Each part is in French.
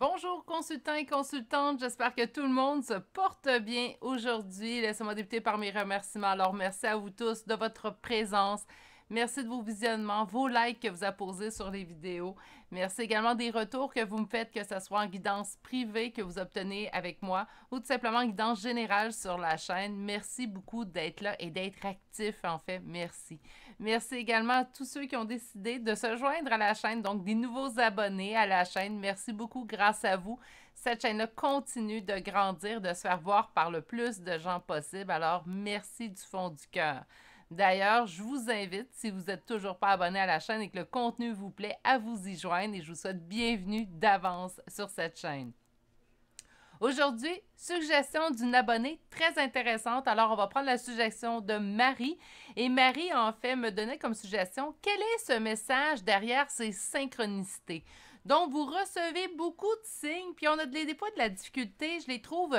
Bonjour consultants et consultantes, j'espère que tout le monde se porte bien aujourd'hui. Laissez-moi débuter par mes remerciements. Alors merci à vous tous de votre présence. Merci de vos visionnements, vos likes que vous apposez sur les vidéos. Merci également des retours que vous me faites, que ce soit en guidance privée que vous obtenez avec moi ou tout simplement en guidance générale sur la chaîne. Merci beaucoup d'être là et d'être actif en fait. Merci. Merci également à tous ceux qui ont décidé de se joindre à la chaîne, donc des nouveaux abonnés à la chaîne. Merci beaucoup, grâce à vous. Cette chaîne-là continue de grandir, de se faire voir par le plus de gens possible. Alors, merci du fond du cœur. D'ailleurs, je vous invite, si vous n'êtes toujours pas abonné à la chaîne et que le contenu vous plaît, à vous y joindre et je vous souhaite bienvenue d'avance sur cette chaîne. Aujourd'hui, suggestion d'une abonnée très intéressante. Alors, on va prendre la suggestion de Marie. Et Marie, en fait, me donnait comme suggestion, quel est ce message derrière ces synchronicités? Donc, vous recevez beaucoup de signes, puis on a des fois de la difficulté. Je les trouve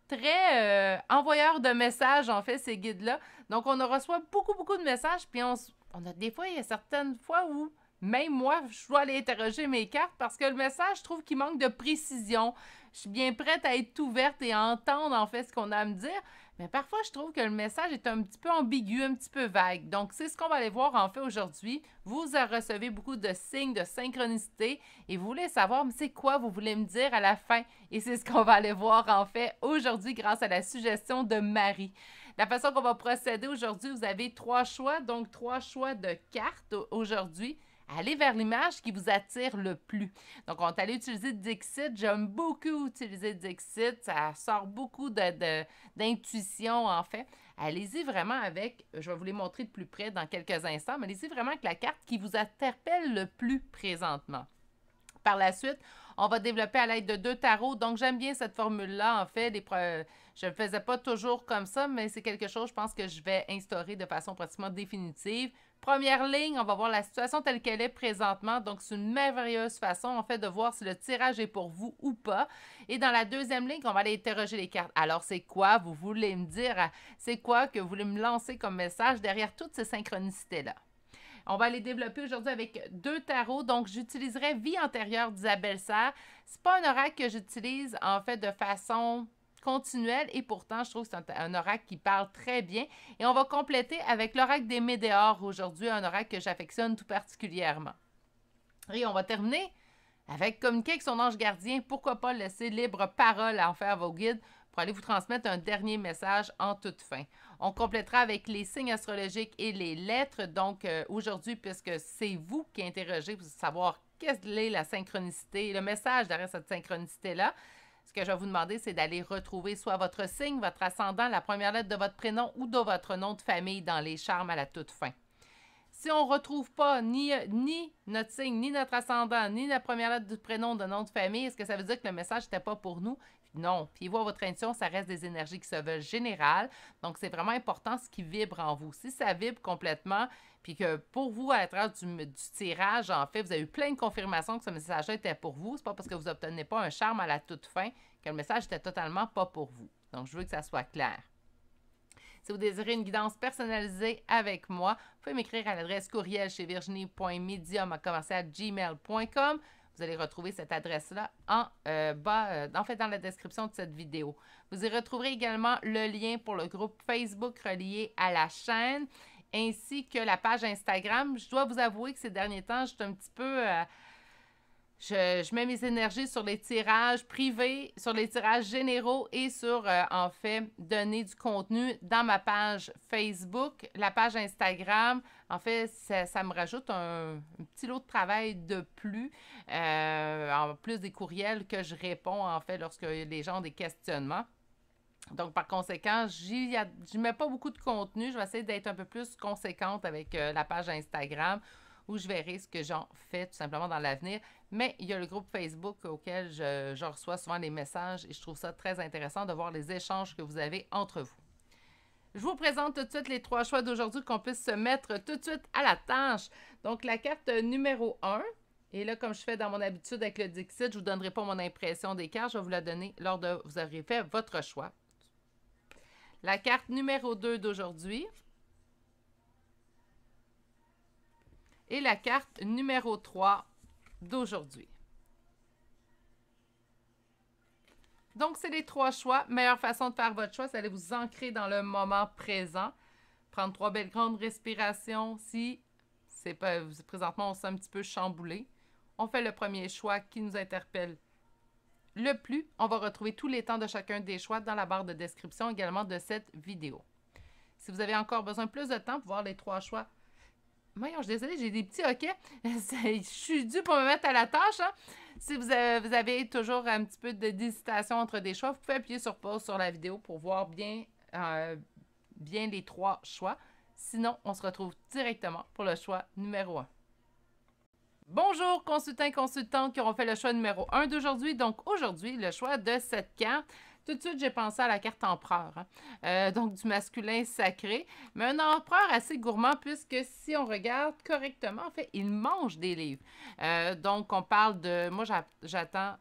très envoyeurs de messages, en fait, ces guides-là. Donc, on reçoit beaucoup de messages, puis on a des fois, il y a certaines fois où même moi, je dois aller interroger mes cartes parce que le message, je trouve qu'il manque de précision. Je suis bien prête à être ouverte et à entendre en fait ce qu'on a à me dire, mais parfois je trouve que le message est un petit peu ambigu, un petit peu vague. Donc c'est ce qu'on va aller voir en fait aujourd'hui. Vous recevez beaucoup de signes de synchronicité et vous voulez savoir mais c'est quoi vous voulez me dire à la fin. Et c'est ce qu'on va aller voir en fait aujourd'hui grâce à la suggestion de Marie. La façon qu'on va procéder aujourd'hui, vous avez 3 choix, donc 3 choix de cartes aujourd'hui. Allez vers l'image qui vous attire le plus. Donc, on est allé utiliser Dixit. J'aime beaucoup utiliser Dixit. Ça sort beaucoup d'intuition, en fait. Allez-y vraiment avec, je vais vous les montrer de plus près dans quelques instants, mais allez-y vraiment avec la carte qui vous interpelle le plus présentement. Par la suite, on va développer à l'aide de 2 tarots. Donc, j'aime bien cette formule-là. En fait, je ne le faisais pas toujours comme ça, mais c'est quelque chose, je pense, que je vais instaurer de façon pratiquement définitive. Première ligne, on va voir la situation telle qu'elle est présentement. Donc, c'est une merveilleuse façon, en fait, de voir si le tirage est pour vous ou pas. Et dans la deuxième ligne, on va aller interroger les cartes. Alors, c'est quoi vous voulez me dire? C'est quoi que vous voulez me lancer comme message derrière toutes ces synchronicités-là? On va les développer aujourd'hui avec 2 tarots. Donc, j'utiliserai Vie antérieure d'Isabelle Serre. C'est pas un oracle que j'utilise, en fait, de façon continuelle et pourtant, je trouve que c'est un oracle qui parle très bien. Et on va compléter avec l'oracle des Médéors aujourd'hui, un oracle que j'affectionne tout particulièrement. Et on va terminer avec communiquer avec son ange gardien. Pourquoi pas laisser libre parole en faire vos guides pour aller vous transmettre un dernier message en toute fin. On complétera avec les signes astrologiques et les lettres. Donc, aujourd'hui, puisque c'est vous qui interrogez pour savoir quelle est la synchronicité, le message derrière cette synchronicité-là, ce que je vais vous demander, c'est d'aller retrouver soit votre signe, votre ascendant, la première lettre de votre prénom ou de votre nom de famille dans les charmes à la toute fin. Si on ne retrouve pas ni notre signe, ni notre ascendant, ni la première lettre du prénom, de nom de famille, est-ce que ça veut dire que le message n'était pas pour nous? Non. Fiez-vous à votre intuition, ça reste des énergies qui se veulent générales. Donc, c'est vraiment important ce qui vibre en vous. Si ça vibre complètement, puis que pour vous, à l'intérieur du tirage, en fait, vous avez eu plein de confirmations que ce message-là était pour vous, c'est pas parce que vous n'obtenez pas un charme à la toute fin que le message n'était totalement pas pour vous. Donc, je veux que ça soit clair. Si vous désirez une guidance personnalisée avec moi, vous pouvez m'écrire à l'adresse courriel chez virginie.medium@gmail.com. Vous allez retrouver cette adresse-là en bas, en fait, dans la description de cette vidéo. Vous y retrouverez également le lien pour le groupe Facebook relié à la chaîne, ainsi que la page Instagram. Je dois vous avouer que ces derniers temps, je suis un petit peu... Je mets mes énergies sur les tirages privés, sur les tirages généraux et sur, en fait, donner du contenu dans ma page Facebook. La page Instagram, en fait, ça me rajoute un petit lot de travail de plus, en plus des courriels que je réponds, en fait, lorsque les gens ont des questionnements. Donc, par conséquent, j'y mets pas beaucoup de contenu. Je vais essayer d'être un peu plus conséquente avec la page Instagram où je verrai ce que j'en fais tout simplement dans l'avenir. Mais il y a le groupe Facebook auquel je reçois souvent les messages et je trouve ça très intéressant de voir les échanges que vous avez entre vous. Je vous présente tout de suite les 3 choix d'aujourd'hui qu'on puisse se mettre tout de suite à la tâche. Donc, la carte numéro 1. Et là, comme je fais dans mon habitude avec le Dixit, je ne vous donnerai pas mon impression des cartes. Je vais vous la donner lors de vous aurez fait votre choix. La carte numéro 2 d'aujourd'hui. Et la carte numéro 3 d'aujourd'hui. Donc, c'est les 3 choix. Meilleure façon de faire votre choix, c'est d'aller vous ancrer dans le moment présent. Prendre 3 belles grandes respirations. Si c'est pas, présentement, on se sent un petit peu chamboulé, on fait le premier choix qui nous interpelle le plus. On va retrouver tous les temps de chacun des choix dans la barre de description également de cette vidéo. Si vous avez encore besoin de plus de temps pour voir les 3 choix, moi, je suis désolée, j'ai des petits hoquets. Je suis due pour me mettre à la tâche. Hein? Si vous avez toujours un petit peu d'hésitation entre des choix, vous pouvez appuyer sur pause sur la vidéo pour voir bien les 3 choix. Sinon, on se retrouve directement pour le choix numéro 1. Bonjour consultants et consultantes qui auront fait le choix numéro 1 d'aujourd'hui. Donc aujourd'hui, le choix de cette carte. Tout de suite, j'ai pensé à la carte empereur, hein? Donc du masculin sacré. Mais un empereur assez gourmand puisque si on regarde correctement, en fait, il mange des livres. Donc on parle de... Moi, j'entends,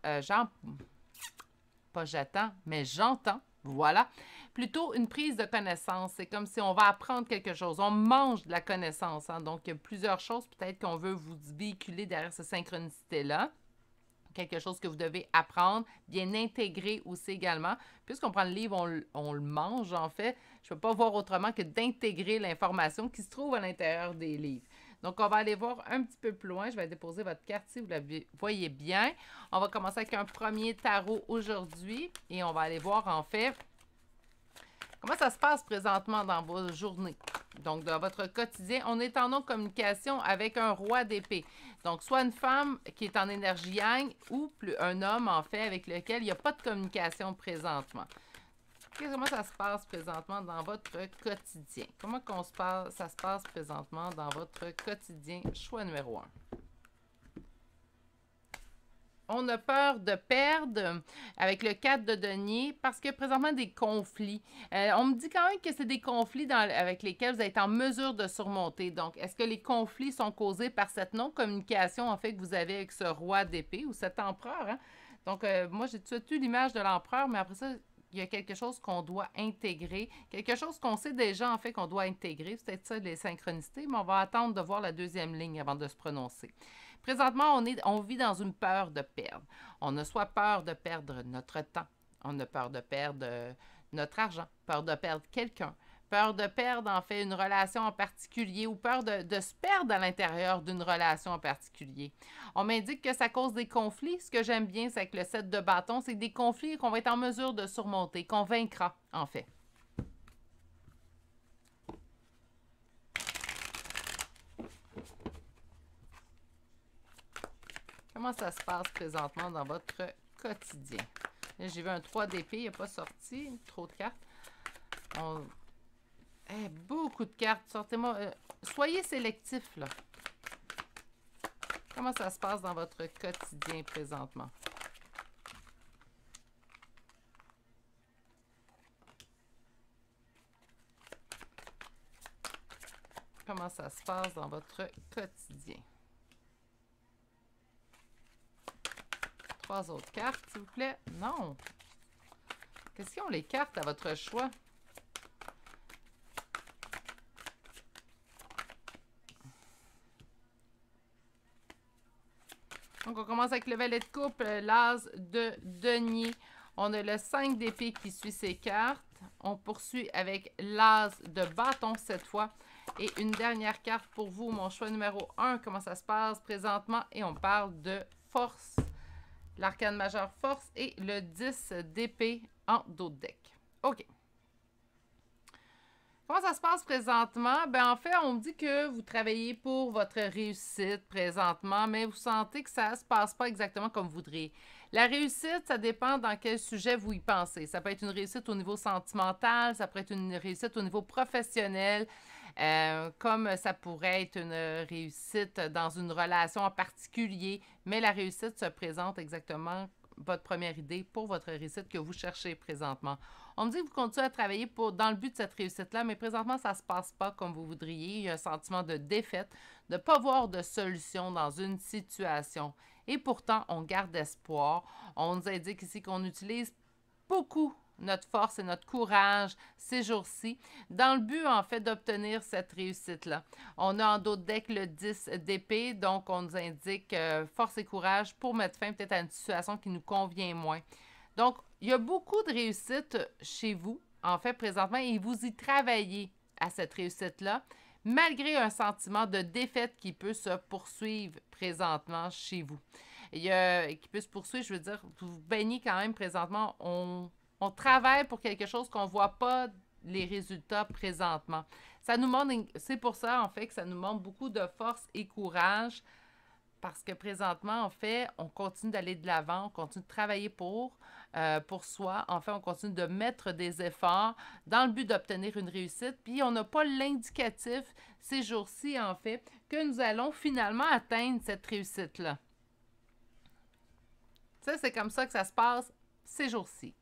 voilà, plutôt une prise de connaissance. C'est comme si on va apprendre quelque chose. On mange de la connaissance. Hein? Donc, il y a plusieurs choses peut-être qu'on veut vous véhiculer derrière cette synchronicité-là. Quelque chose que vous devez apprendre, bien intégrer aussi également. Puisqu'on prend le livre, on le mange, en fait. Je ne peux pas voir autrement que d'intégrer l'information qui se trouve à l'intérieur des livres. Donc, on va aller voir un petit peu plus loin. Je vais déposer votre carte si vous la voyez bien. On va commencer avec un premier tarot aujourd'hui et on va aller voir, en fait, comment ça se passe présentement dans vos journées. Donc, dans votre quotidien, on est en non-communication avec un roi d'épée. Donc, soit une femme qui est en énergie yang ou un homme, en fait, avec lequel il n'y a pas de communication présentement. Comment ça se passe présentement dans votre quotidien? Comment ça se passe présentement dans votre quotidien? Choix numéro 1. On a peur de perdre avec le 4 de denier parce que présentement des conflits. On me dit quand même que c'est des conflits avec lesquels vous êtes en mesure de surmonter. Donc, est-ce que les conflits sont causés par cette non-communication en fait que vous avez avec ce roi d'épée ou cet empereur? Hein? Donc, moi, j'ai tout de suite eu l'image de l'empereur, mais après ça, il y a quelque chose qu'on doit intégrer, quelque chose qu'on sait déjà en fait qu'on doit intégrer. C'est peut-être ça les synchronicités, mais on va attendre de voir la deuxième ligne avant de se prononcer. Présentement, on vit dans une peur de perdre. On a soit peur de perdre notre temps, on a peur de perdre notre argent, peur de perdre quelqu'un, peur de perdre en fait une relation en particulier ou peur de se perdre à l'intérieur d'une relation en particulier. On m'indique que ça cause des conflits. Ce que j'aime bien, c'est avec le 7 de bâton, c'est des conflits qu'on va être en mesure de surmonter, qu'on vaincra en fait. Comment ça se passe présentement dans votre quotidien? Là, j'ai vu un 3 d'épée, il n'est pas sorti. Trop de cartes. Beaucoup de cartes. Sortez-moi. Soyez sélectifs, là. Comment ça se passe dans votre quotidien présentement? Comment ça se passe dans votre quotidien? 3 autres cartes, s'il vous plaît. Non. Qu'est-ce qu'ils ont les cartes à votre choix? Donc, on commence avec le valet de coupe, l'as de denier. On a le 5 d'épée qui suit ces cartes. On poursuit avec l'as de bâton cette fois. Et une dernière carte pour vous, mon choix numéro 1. Comment ça se passe présentement? Et on parle de force. L'arcane majeure force et le 10 d'épée en dos de deck. OK. Comment ça se passe présentement? Ben, en fait, on me dit que vous travaillez pour votre réussite présentement, mais vous sentez que ça ne se passe pas exactement comme vous voudriez. La réussite, ça dépend dans quel sujet vous y pensez. Ça peut être une réussite au niveau sentimental, ça peut être une réussite au niveau professionnel, comme ça pourrait être une réussite dans une relation en particulier, mais la réussite se présente exactement votre première idée pour votre réussite que vous cherchez présentement. On me dit que vous continuez à travailler dans le but de cette réussite-là, mais présentement, ça ne se passe pas comme vous voudriez. Il y a un sentiment de défaite, de ne pas voir de solution dans une situation. Et pourtant, on garde espoir. On nous indique ici qu'on utilise beaucoup notre force et notre courage ces jours-ci, dans le but, en fait, d'obtenir cette réussite-là. On a en dos de deck le 10 d'épée, donc on nous indique force et courage pour mettre fin peut-être à une situation qui nous convient moins. Donc, il y a beaucoup de réussite chez vous, en fait, présentement, et vous y travaillez à cette réussite-là, malgré un sentiment de défaite qui peut se poursuivre présentement chez vous. Qui peut se poursuivre, je veux dire, vous baignez quand même présentement, on travaille pour quelque chose qu'on ne voit pas les résultats présentement. Ça nous montre, c'est pour ça, en fait, que ça nous montre beaucoup de force et courage, parce que présentement, en fait, on continue d'aller de l'avant, on continue de travailler pour soi. En fait, on continue de mettre des efforts dans le but d'obtenir une réussite. Puis, on n'a pas l'indicatif ces jours-ci, en fait, que nous allons finalement atteindre cette réussite-là. Ça, c'est comme ça que ça se passe ces jours-ci.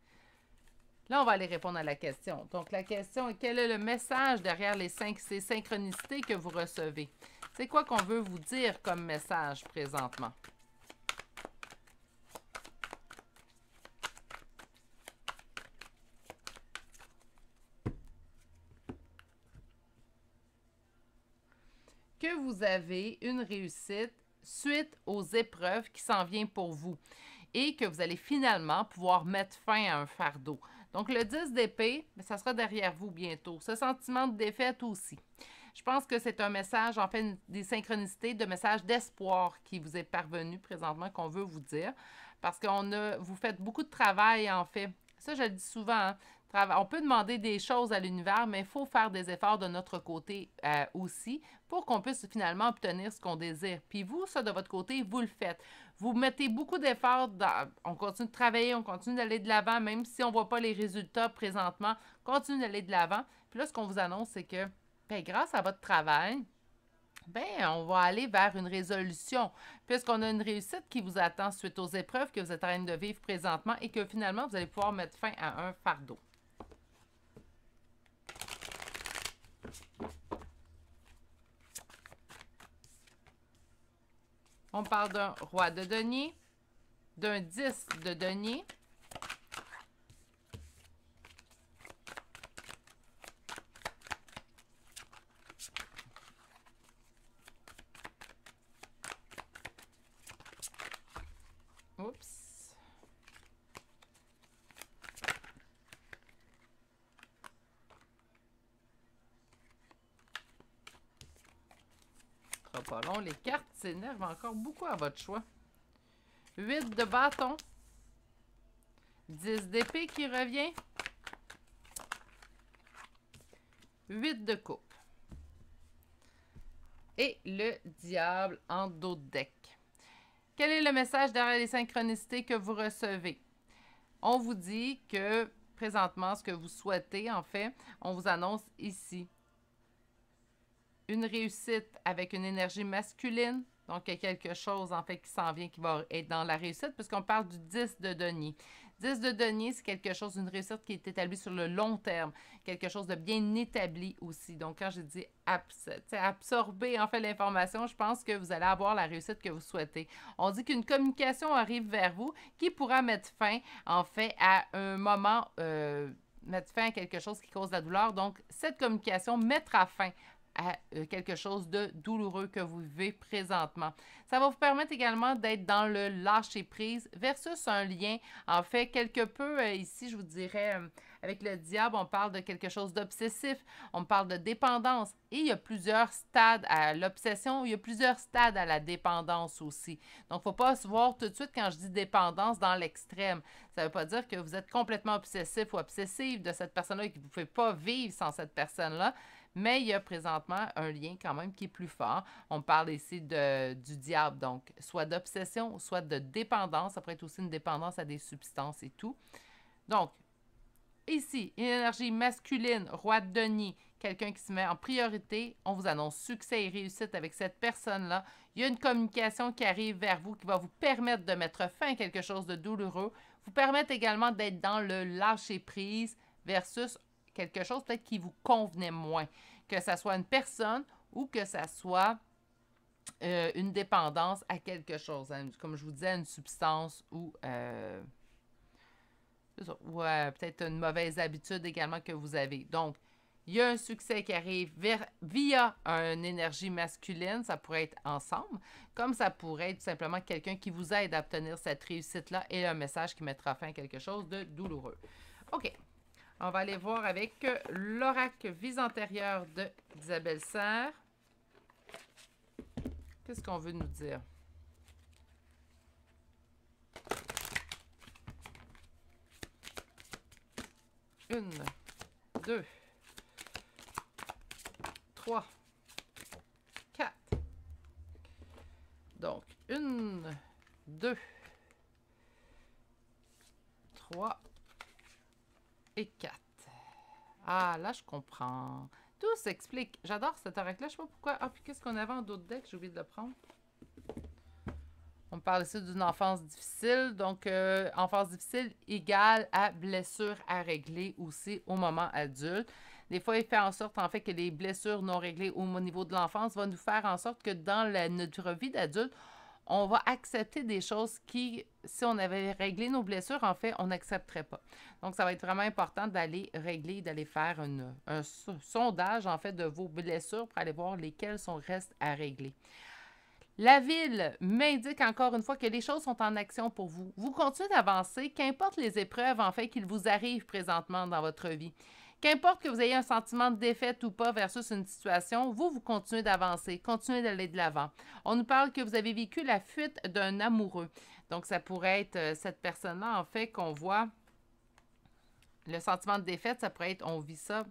Là, on va aller répondre à la question. Donc, la question est: quel est le message derrière ces synchronicités que vous recevez? C'est quoi qu'on veut vous dire comme message présentement? Que vous avez une réussite suite aux épreuves qui s'en viennent pour vous et que vous allez finalement pouvoir mettre fin à un fardeau. Donc, le 10 d'épée, ça sera derrière vous bientôt. Ce sentiment de défaite aussi. Je pense que c'est un message, en fait, des synchronicités, de messages d'espoir qui vous est parvenu présentement, qu'on veut vous dire. Parce que vous faites beaucoup de travail, en fait. Ça, je le dis souvent, hein. On peut demander des choses à l'univers, mais il faut faire des efforts de notre côté aussi pour qu'on puisse finalement obtenir ce qu'on désire. Puis vous, ça, de votre côté, vous le faites. Vous mettez beaucoup d'efforts, on continue de travailler, on continue d'aller de l'avant, même si on ne voit pas les résultats présentement, continue d'aller de l'avant. Puis là, ce qu'on vous annonce, c'est que bien, grâce à votre travail, bien, on va aller vers une résolution, puisqu'on a une réussite qui vous attend suite aux épreuves que vous êtes en train de vivre présentement et que finalement, vous allez pouvoir mettre fin à un fardeau. On parle d'un roi de denier, d'un 10 de denier, oups, pas long, les cartes s'énervent encore beaucoup à votre choix. 8 de bâton, 10 d'épée qui revient, 8 de coupe et le diable en dos de deck. Quel est le message derrière les synchronicités que vous recevez? On vous dit que présentement, ce que vous souhaitez, en fait, on vous annonce ici une réussite avec une énergie masculine. Donc, il y a quelque chose, en fait, qui s'en vient, qui va être dans la réussite, puisqu'on parle du 10 de denier. 10 de denier, c'est quelque chose, une réussite qui est établie sur le long terme, quelque chose de bien établi aussi. Donc, quand j'ai dit absorber, en fait, l'information, je pense que vous allez avoir la réussite que vous souhaitez. On dit qu'une communication arrive vers vous qui pourra mettre fin, en fait, à un moment, mettre fin à quelque chose qui cause la douleur. Donc, cette communication mettra fin à quelque chose de douloureux que vous vivez présentement. Ça va vous permettre également d'être dans le lâcher-prise versus un lien, en fait, quelque peu ici, je vous dirais, avec le diable, on parle de quelque chose d'obsessif, on parle de dépendance et il y a plusieurs stades à l'obsession, il y a plusieurs stades à la dépendance aussi. Donc, il ne faut pas se voir tout de suite quand je dis dépendance dans l'extrême. Ça ne veut pas dire que vous êtes complètement obsessif ou obsessive de cette personne-là et que vous ne pouvez pas vivre sans cette personne-là. Mais il y a présentement un lien quand même qui est plus fort. On parle ici du diable, donc soit d'obsession, soit de dépendance. Ça pourrait être aussi une dépendance à des substances et tout. Donc, ici, une énergie masculine, roi de denier, quelqu'un qui se met en priorité. On vous annonce succès et réussite avec cette personne-là. Il y a une communication qui arrive vers vous qui va vous permettre de mettre fin à quelque chose de douloureux. Vous permettre également d'être dans le lâcher-prise versus quelque chose peut-être qui vous convenait moins, que ça soit une personne ou que ça soit une dépendance à quelque chose, hein, comme je vous disais, une substance ou peut-être une mauvaise habitude également que vous avez. Donc, Il y a un succès qui arrive via une énergie masculine, ça pourrait être ensemble, comme ça pourrait être tout simplement quelqu'un qui vous aide à obtenir cette réussite-là et un message qui mettra fin à quelque chose de douloureux. OK, on va aller voir avec l'oracle Vies antérieures d'Isabelle Serre. Qu'est-ce qu'on veut nous dire? Une, deux, 3, 4. Donc, 1, 2, 3 et 4. Ah, là, je comprends. Tout s'explique. J'adore cet oracle-là. Je sais pas pourquoi. Ah, puis qu'est-ce qu'on avait en d'autres decks? J'ai oublié de le prendre. On parle ici d'une enfance difficile. Donc, enfance difficile égale à blessure à régler aussi au moment adulte. Des fois, il fait en sorte, en fait, que les blessures non réglées au niveau de l'enfance vont nous faire en sorte que dans notre vie d'adulte, on va accepter des choses qui, si on avait réglé nos blessures, en fait, on n'accepterait pas. Donc, ça va être vraiment important d'aller régler, d'aller faire un sondage, en fait, de vos blessures pour aller voir lesquelles restent à régler. La ville m'indique encore une fois que les choses sont en action pour vous. Vous continuez d'avancer, qu'importe les épreuves, en fait, qu'il vous arrive présentement dans votre vie. Qu'importe que vous ayez un sentiment de défaite ou pas versus une situation, vous continuez d'avancer, continuez d'aller de l'avant. On nous parle que vous avez vécu la fuite d'un amoureux. Donc, ça pourrait être cette personne-là, en fait, qu'on voit. Le sentiment de défaite, ça pourrait être, on vit ça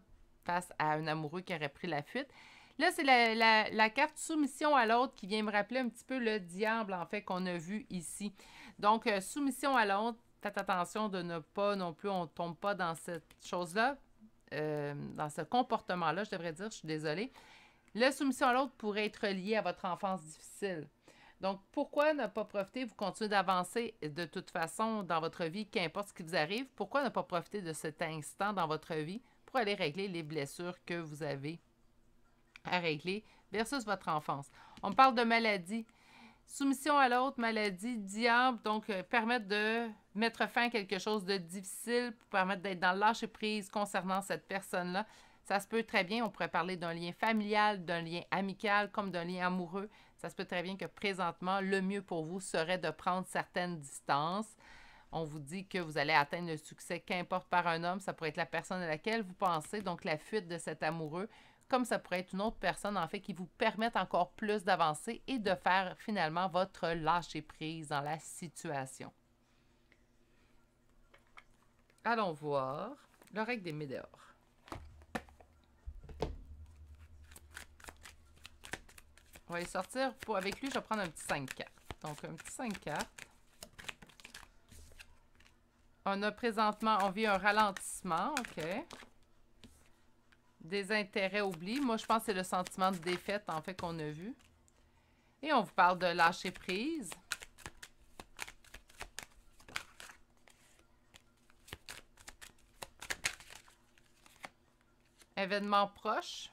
face à un amoureux qui aurait pris la fuite. Là, c'est la carte soumission à l'autre qui vient me rappeler un petit peu le diable, en fait, qu'on a vu ici. Donc, soumission à l'autre, faites attention de ne pas non plus, on ne tombe pas dans cette chose-là. Dans ce comportement-là, je devrais dire, je suis désolée. La soumission à l'autre pourrait être liée à votre enfance difficile. Donc, pourquoi ne pas profiter? Vous continuez d'avancer de toute façon dans votre vie, qu'importe ce qui vous arrive. Pourquoi ne pas profiter de cet instant dans votre vie pour aller régler les blessures que vous avez à régler versus votre enfance? On parle de maladie. Soumission à l'autre, maladie, diable, donc permettre de mettre fin à quelque chose de difficile, pour permettre d'être dans le lâcher-prise concernant cette personne-là. Ça se peut très bien, on pourrait parler d'un lien familial, d'un lien amical, comme d'un lien amoureux. Ça se peut très bien que présentement, le mieux pour vous serait de prendre certaines distances. On vous dit que vous allez atteindre le succès, qu'importe par un homme, ça pourrait être la personne à laquelle vous pensez, donc la fuite de cet amoureux, comme ça pourrait être une autre personne, en fait, qui vous permette encore plus d'avancer et de faire finalement votre lâcher-prise dans la situation. Allons voir l'oracle des météores. On va les sortir. Avec lui, je vais prendre un petit 5 cartes. Donc, un petit 5 cartes. On a présentement, on vit un ralentissement, OK. Des intérêts oubliés. Moi, je pense que c'est le sentiment de défaite, en fait, qu'on a vu. Et on vous parle de lâcher prise. Événement proche.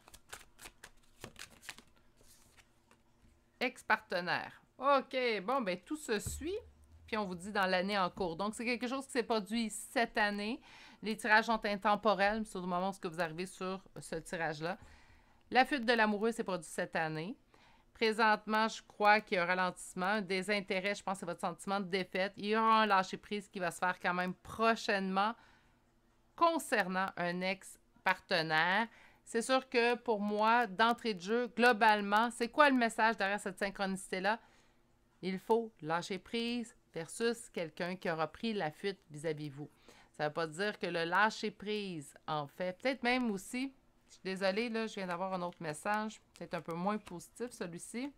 Ex-partenaire. OK, bon, ben tout se suit. Puis on vous dit dans l'année en cours. Donc, c'est quelque chose qui s'est produit cette année. Les tirages sont intemporels, sur le moment où vous arrivez sur ce tirage-là. La fuite de l'amoureux s'est produite cette année. Présentement, je crois qu'il y a un ralentissement. Des intérêts, je pense que c'est votre sentiment de défaite. Il y aura un lâcher-prise qui va se faire quand même prochainement concernant un ex-partenaire. C'est sûr que pour moi, d'entrée de jeu, globalement, c'est quoi le message derrière cette synchronicité-là? Il faut lâcher prise versus quelqu'un qui aura pris la fuite vis-à-vis de vous. Ça ne veut pas dire que le lâcher prise, en fait, peut-être même aussi, je suis désolée, là, je viens d'avoir un autre message, peut-être un peu moins positif celui-ci,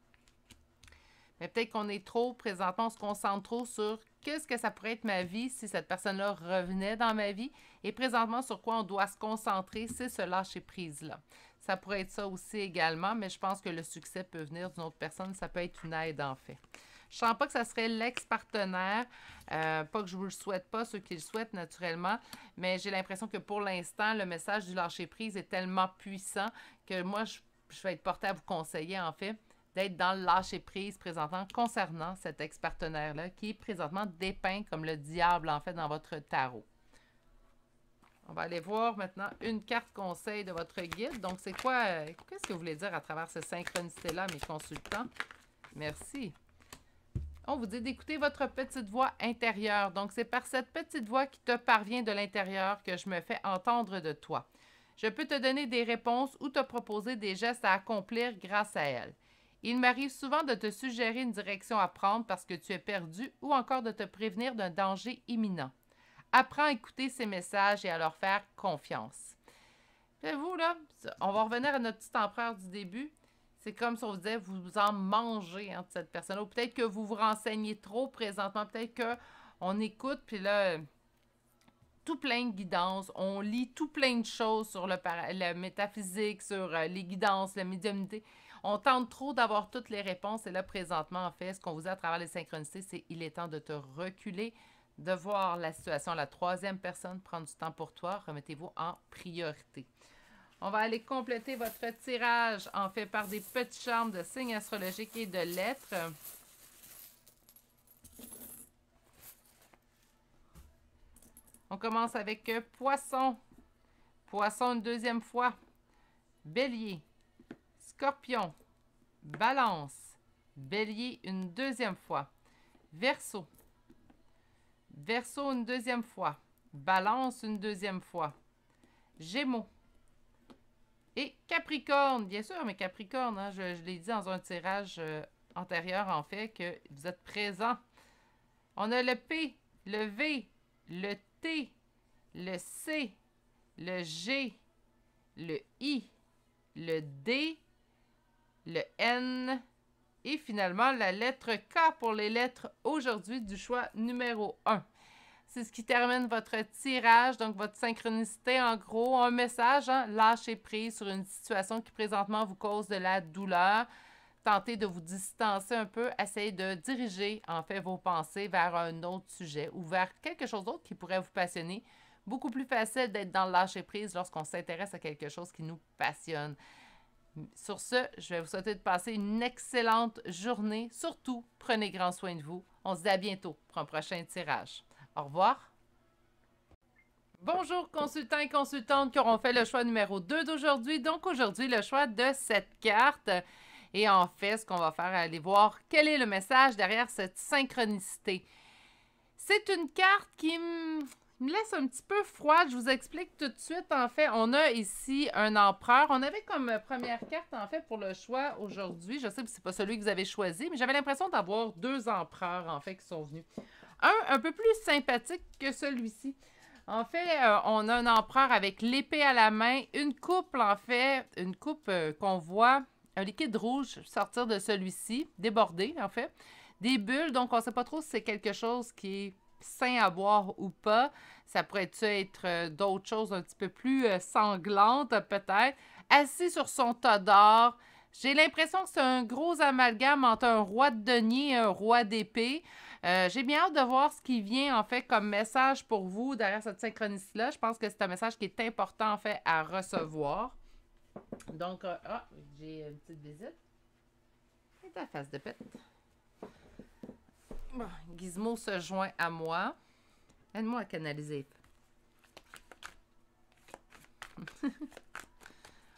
mais peut-être qu'on est trop, présentement, on se concentre trop sur qu'est-ce que ça pourrait être ma vie si cette personne-là revenait dans ma vie, et présentement, sur quoi on doit se concentrer, c'est ce lâcher prise-là. Ça pourrait être ça aussi également, mais je pense que le succès peut venir d'une autre personne, ça peut être une aide en fait. Je sens pas que ça serait l'ex-partenaire, pas que je vous le souhaite pas, ceux qui le souhaitent naturellement, mais j'ai l'impression que pour l'instant, le message du lâcher-prise est tellement puissant que moi, je vais être portée à vous conseiller en fait d'être dans le lâcher-prise présentement concernant cet ex-partenaire-là qui est présentement dépeint comme le diable en fait dans votre tarot. On va aller voir maintenant une carte conseil de votre guide. Donc, c'est quoi, qu'est-ce que vous voulez dire à travers ces synchronicités-là, mes consultants? Merci. On vous dit d'écouter votre petite voix intérieure. Donc, c'est par cette petite voix qui te parvient de l'intérieur que je me fais entendre de toi. Je peux te donner des réponses ou te proposer des gestes à accomplir grâce à elle. Il m'arrive souvent de te suggérer une direction à prendre parce que tu es perdu ou encore de te prévenir d'un danger imminent. Apprends à écouter ces messages et à leur faire confiance. Et vous, là, on va revenir à notre petit empereur du début. C'est comme si on vous disait, vous en mangez de cette personne-là. Ou peut-être que vous vous renseignez trop présentement. Peut-être qu'on écoute, puis là, tout plein de guidances. On lit tout plein de choses sur la métaphysique, sur les guidances, la médiumnité. On tente trop d'avoir toutes les réponses. Et là, présentement, en fait, ce qu'on vous dit à travers les synchronicités, c'est il est temps de te reculer, de voir la situation, la troisième personne, prendre du temps pour toi. Remettez-vous en priorité. On va aller compléter votre tirage en fait par des petits charmes de signes astrologiques et de lettres. On commence avec Poisson. Poisson une deuxième fois. Bélier. Scorpion. Balance. Bélier une deuxième fois. Verseau. Verseau une deuxième fois. Balance une deuxième fois. Gémeaux. Et Capricorne, bien sûr, mais Capricorne, hein, je l'ai dit dans un tirage antérieur, en fait, que vous êtes présent. On a le P, le V, le T, le C, le G, le I, le D, le N et finalement la lettre K pour les lettres aujourd'hui du choix numéro 1. C'est ce qui termine votre tirage, donc votre synchronicité. En gros, un message, lâchez prise sur une situation qui présentement vous cause de la douleur. Tentez de vous distancer un peu. Essayez de diriger, en fait, vos pensées vers un autre sujet ou vers quelque chose d'autre qui pourrait vous passionner. Beaucoup plus facile d'être dans le lâcher prise lorsqu'on s'intéresse à quelque chose qui nous passionne. Sur ce, je vais vous souhaiter de passer une excellente journée. Surtout, prenez grand soin de vous. On se dit à bientôt pour un prochain tirage. Au revoir. Bonjour consultants et consultantes qui auront fait le choix numéro 2 d'aujourd'hui. Donc aujourd'hui, le choix de cette carte. Et en fait, ce qu'on va faire, aller voir quel est le message derrière cette synchronicité. C'est une carte qui me laisse un petit peu froide. Je vous explique tout de suite. En fait, on a ici un empereur. On avait comme première carte, en fait, pour le choix aujourd'hui. Je sais que ce n'est pas celui que vous avez choisi, mais j'avais l'impression d'avoir deux empereurs, en fait, qui sont venus. Un peu plus sympathique que celui-ci. En fait, on a un empereur avec l'épée à la main, une coupe, en fait, une coupe qu'on voit, un liquide rouge sortir de celui-ci, débordé, en fait. Des bulles, donc on ne sait pas trop si c'est quelque chose qui est sain à boire ou pas. Ça pourrait être d'autres choses un petit peu plus sanglantes, peut-être. Assis sur son tas d'or. J'ai l'impression que c'est un gros amalgame entre un roi de denier et un roi d'épée. J'ai bien hâte de voir ce qui vient, en fait, comme message pour vous derrière cette synchronicité-là. Je pense que c'est un message qui est important, en fait, à recevoir. Donc, j'ai une petite visite. Et ta face de pète. Bon, Gizmo se joint à moi. Aide-moi à canaliser.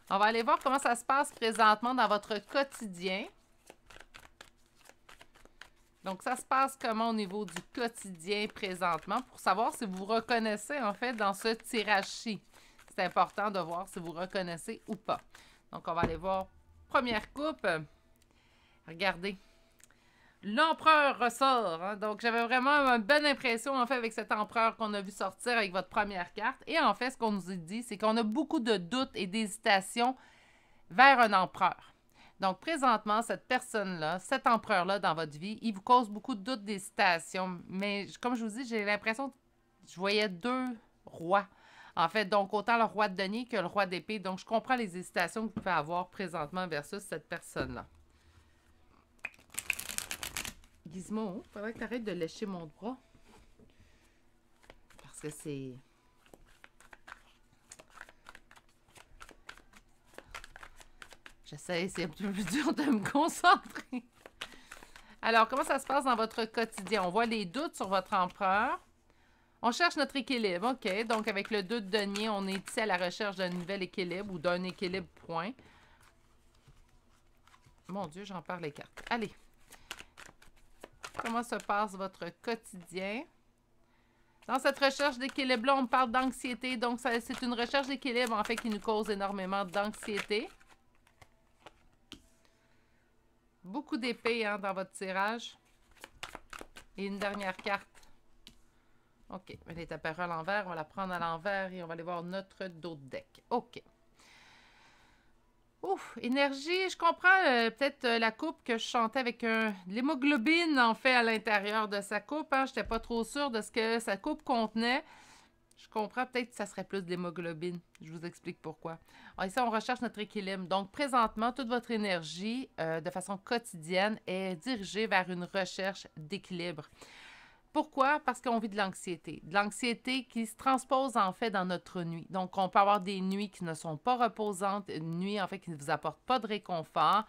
On va aller voir comment ça se passe présentement dans votre quotidien. Donc, ça se passe comment au niveau du quotidien présentement pour savoir si vous vous reconnaissez, en fait, dans ce tirage-ci. C'est important de voir si vous reconnaissez ou pas. Donc, on va aller voir première coupe. Regardez. L'empereur ressort. Hein? Donc, j'avais vraiment une bonne impression, en fait, avec cet empereur qu'on a vu sortir avec votre première carte. Et en fait, ce qu'on nous a dit, c'est qu'on a beaucoup de doutes et d'hésitations vers un empereur. Donc, présentement, cette personne-là, cet empereur-là dans votre vie, il vous cause beaucoup de doutes, d'hésitations. Mais, comme je vous dis, j'ai l'impression que je voyais deux rois. En fait, donc, autant le roi de denier que le roi d'épée. Donc, je comprends les hésitations que vous pouvez avoir présentement versus cette personne-là. Gizmo, il faudrait que tu arrêtes de lécher mon bras. Parce que c'est... J'essaie, c'est un peu plus dur de me concentrer. Alors, comment ça se passe dans votre quotidien? On voit les doutes sur votre empereur. On cherche notre équilibre. OK. Donc, avec le 2 de denier, on est ici à la recherche d'un nouvel équilibre ou d'un équilibre point. Mon Dieu, j'en perds les cartes. Allez. Comment se passe votre quotidien? Dans cette recherche d'équilibre-là, on parle d'anxiété. Donc, c'est une recherche d'équilibre, en fait, qui nous cause énormément d'anxiété. Beaucoup d'épées hein, dans votre tirage. Et une dernière carte. OK. Elle est apparue à l'envers. On va la prendre à l'envers et on va aller voir notre dos de deck. OK. Ouf, énergie, je comprends peut-être la coupe que je chantais avec de l'hémoglobine, en fait, à l'intérieur de sa coupe. Hein. Je n'étais pas trop sûre de ce que sa coupe contenait. Je comprends peut-être que ça serait plus de l'hémoglobine. Je vous explique pourquoi. Alors, ici, on recherche notre équilibre. Donc, présentement, toute votre énergie, de façon quotidienne, est dirigée vers une recherche d'équilibre. Pourquoi? Parce qu'on vit de l'anxiété. De l'anxiété qui se transpose en fait dans notre nuit. Donc, on peut avoir des nuits qui ne sont pas reposantes, une nuit en fait qui ne vous apporte pas de réconfort.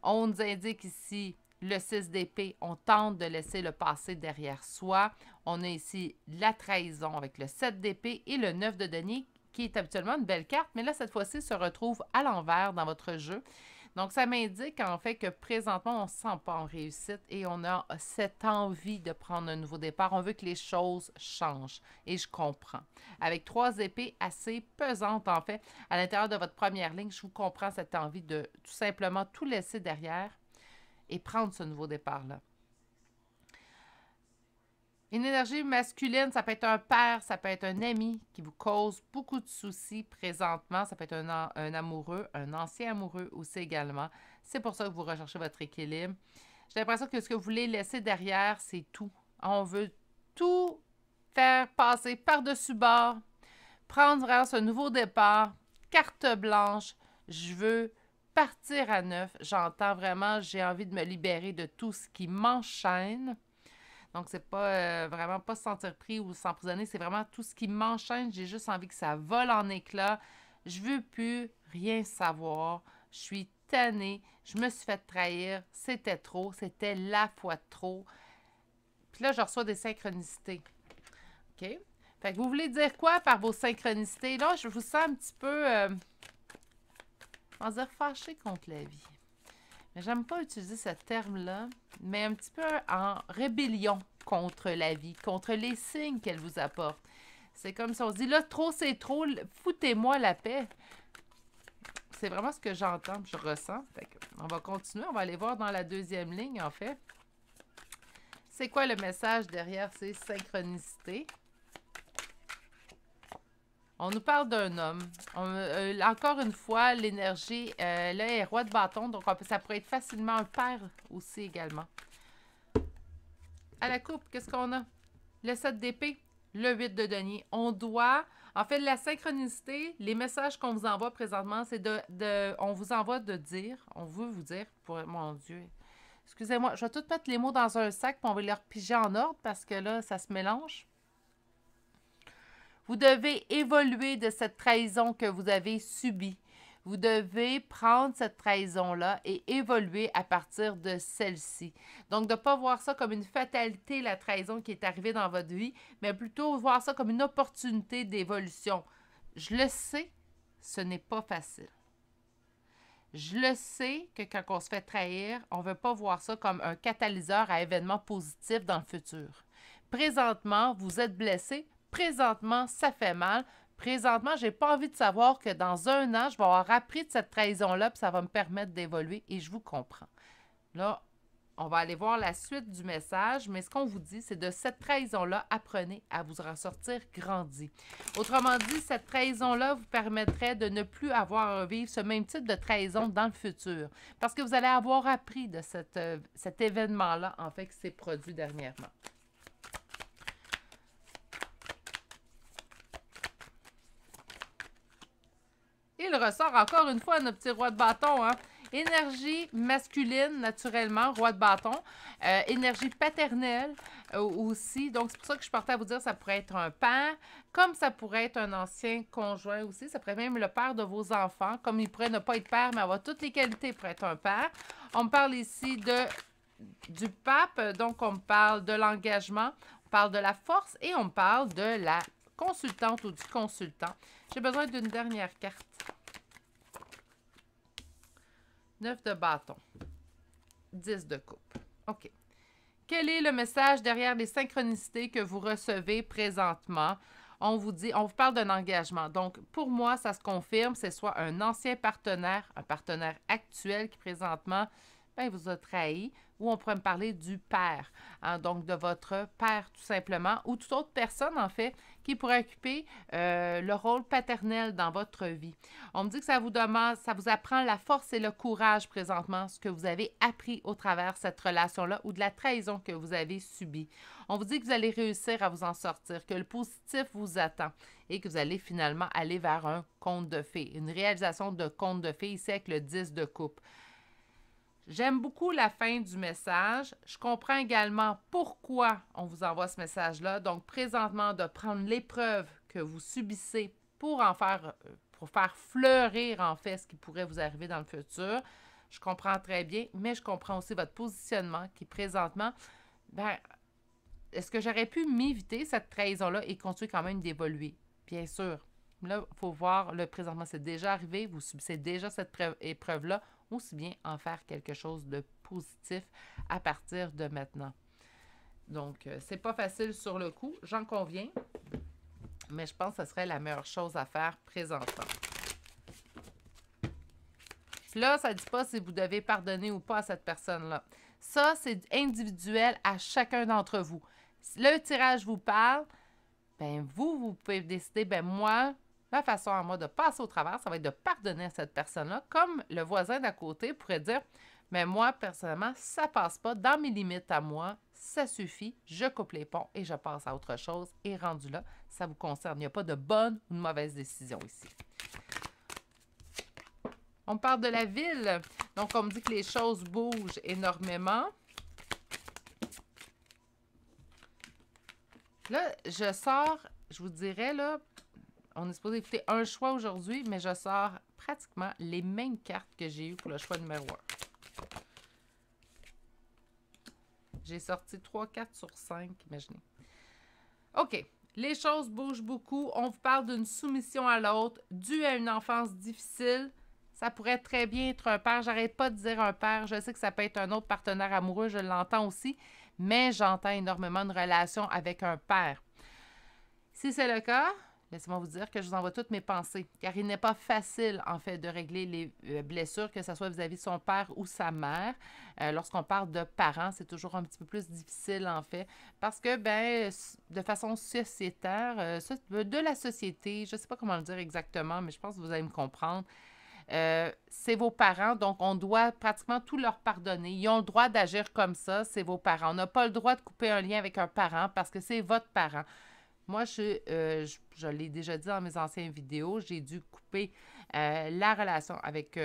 On nous indique ici le 6 d'épée, on tente de laisser le passé derrière soi. On a ici la trahison avec le 7 d'épée et le 9 de denier qui est habituellement une belle carte, mais là, cette fois-ci, se retrouve à l'envers dans votre jeu. Donc, ça m'indique en fait que présentement, on ne se sent pas en réussite et on a cette envie de prendre un nouveau départ. On veut que les choses changent et je comprends. Avec 3 épées assez pesantes en fait, à l'intérieur de votre première ligne, je vous comprends cette envie de tout simplement tout laisser derrière et prendre ce nouveau départ-là. Une énergie masculine, ça peut être un père, ça peut être un ami qui vous cause beaucoup de soucis présentement. Ça peut être un amoureux, un ancien amoureux aussi également. C'est pour ça que vous recherchez votre équilibre. J'ai l'impression que ce que vous voulez laisser derrière, c'est tout. On veut tout faire passer par-dessus bord, prendre vraiment ce nouveau départ, carte blanche. Je veux partir à neuf. J'entends vraiment, j'ai envie de me libérer de tout ce qui m'enchaîne. Donc, c'est pas vraiment pas se sentir pris ou s'emprisonner, c'est vraiment tout ce qui m'enchaîne. J'ai juste envie que ça vole en éclats. Je veux plus rien savoir. Je suis tannée. Je me suis fait trahir. C'était trop. C'était la fois de trop. Puis là, je reçois des synchronicités. OK? Fait que vous voulez dire quoi par vos synchronicités? Là, je vous sens un petit peu, on va dire, fâché contre la vie. Mais j'aime pas utiliser ce terme-là, mais un petit peu en rébellion contre la vie, contre les signes qu'elle vous apporte. C'est comme si on se dit, là, trop c'est trop, foutez-moi la paix. C'est vraiment ce que j'entends, je ressens. Fait on va continuer, on va aller voir dans la deuxième ligne, en fait. C'est quoi le message derrière ces synchronicités? On nous parle d'un homme. Encore une fois, l'énergie, là, est roi de bâton, donc ça pourrait être facilement un père aussi également. À la coupe, qu'est-ce qu'on a? Le 7 d'épée, le 8 de denier. On doit, en fait, la synchronicité, les messages qu'on vous envoie présentement, c'est on vous envoie de dire, on veut vous dire, mon Dieu, excusez-moi, je vais tout mettre les mots dans un sac, puis on va les repiger en ordre, parce que là, ça se mélange. Vous devez évoluer de cette trahison que vous avez subie. Vous devez prendre cette trahison-là et évoluer à partir de celle-ci. Donc, de ne pas voir ça comme une fatalité, la trahison qui est arrivée dans votre vie, mais plutôt voir ça comme une opportunité d'évolution. Je le sais, ce n'est pas facile. Je le sais que quand on se fait trahir, on ne veut pas voir ça comme un catalyseur à événements positifs dans le futur. Présentement, vous êtes blessé. Présentement, ça fait mal. Présentement, je n'ai pas envie de savoir que dans un an, je vais avoir appris de cette trahison-là, puis ça va me permettre d'évoluer et je vous comprends. Là, on va aller voir la suite du message, mais ce qu'on vous dit, c'est de cette trahison-là, apprenez à vous en sortir grandi. Autrement dit, cette trahison-là vous permettrait de ne plus avoir à vivre ce même type de trahison dans le futur, parce que vous allez avoir appris de cet événement-là, en fait, qui s'est produit dernièrement. Il ressort encore une fois notre petit roi de bâton, hein? Énergie masculine, naturellement, roi de bâton. Énergie paternelle aussi. Donc, c'est pour ça que je partais à vous dire ça pourrait être un père, comme ça pourrait être un ancien conjoint aussi. Ça pourrait même le père de vos enfants. Comme il pourrait ne pas être père, mais avoir toutes les qualités pour être un père. On me parle ici du pape. Donc, on me parle de l'engagement. On parle de la force et on me parle de la consultante ou du consultant. J'ai besoin d'une dernière carte. 9 de bâton. 10 de coupe. OK. Quel est le message derrière les synchronicités que vous recevez présentement? On vous parle d'un engagement. Donc, pour moi, ça se confirme, c'est soit un ancien partenaire, un partenaire actuel qui présentement vous a trahi, ou on pourrait me parler du père, hein, donc de votre père tout simplement, ou toute autre personne en fait qui pourrait occuper le rôle paternel dans votre vie. On me dit que ça vous demande, ça vous apprend la force et le courage présentement, ce que vous avez appris au travers de cette relation-là ou de la trahison que vous avez subie. On vous dit que vous allez réussir à vous en sortir, que le positif vous attend et que vous allez finalement aller vers un conte de fées, une réalisation de conte de fées ici avec le 10 de coupe. J'aime beaucoup la fin du message. Je comprends également pourquoi on vous envoie ce message-là. Donc, présentement, de prendre l'épreuve que vous subissez pour faire fleurir, en fait, ce qui pourrait vous arriver dans le futur. Je comprends très bien, mais je comprends aussi votre positionnement qui, présentement, est-ce que j'aurais pu m'éviter cette trahison-là et continuer quand même d'évoluer? Bien sûr. Là, il faut voir, le présentement, c'est déjà arrivé. Vous subissez déjà cette épreuve-là. Aussi bien en faire quelque chose de positif à partir de maintenant. Donc, c'est pas facile sur le coup, j'en conviens, mais je pense que ce serait la meilleure chose à faire présentement. Là, ça ne dit pas si vous devez pardonner ou pas à cette personne-là. Ça, c'est individuel à chacun d'entre vous. Si le tirage vous parle, vous pouvez décider, moi, ma façon à moi de passer au travers, ça va être de pardonner à cette personne-là, comme le voisin d'à côté pourrait dire, mais moi, personnellement, ça passe pas dans mes limites à moi, ça suffit, je coupe les ponts et je passe à autre chose. Et rendu là, ça vous concerne. Il n'y a pas de bonne ou de mauvaise décision ici. On parle de la ville. Donc, on me dit que les choses bougent énormément. Là, je sors, je vous dirais, là, on est supposé écouter un choix aujourd'hui, mais je sors pratiquement les mêmes cartes que j'ai eues pour le choix numéro 1. J'ai sorti 3 cartes sur 5, imaginez. OK. Les choses bougent beaucoup. On vous parle d'une soumission à l'autre, due à une enfance difficile. Ça pourrait très bien être un père. J'arrête pas de dire un père. Je sais que ça peut être un autre partenaire amoureux, je l'entends aussi, mais j'entends énormément une relation avec un père. Si c'est le cas, laissez-moi vous dire que je vous envoie toutes mes pensées, car il n'est pas facile, en fait, de régler les blessures, que ce soit vis-à-vis de son père ou sa mère. Lorsqu'on parle de parents, c'est toujours un petit peu plus difficile, en fait, parce que, de façon sociétaire, de la société, je ne sais pas comment le dire exactement, mais je pense que vous allez me comprendre. C'est vos parents, donc on doit pratiquement tout leur pardonner. Ils ont le droit d'agir comme ça, c'est vos parents. On n'a pas le droit de couper un lien avec un parent parce que c'est votre parent. Moi, je l'ai déjà dit dans mes anciennes vidéos, j'ai dû couper la relation avec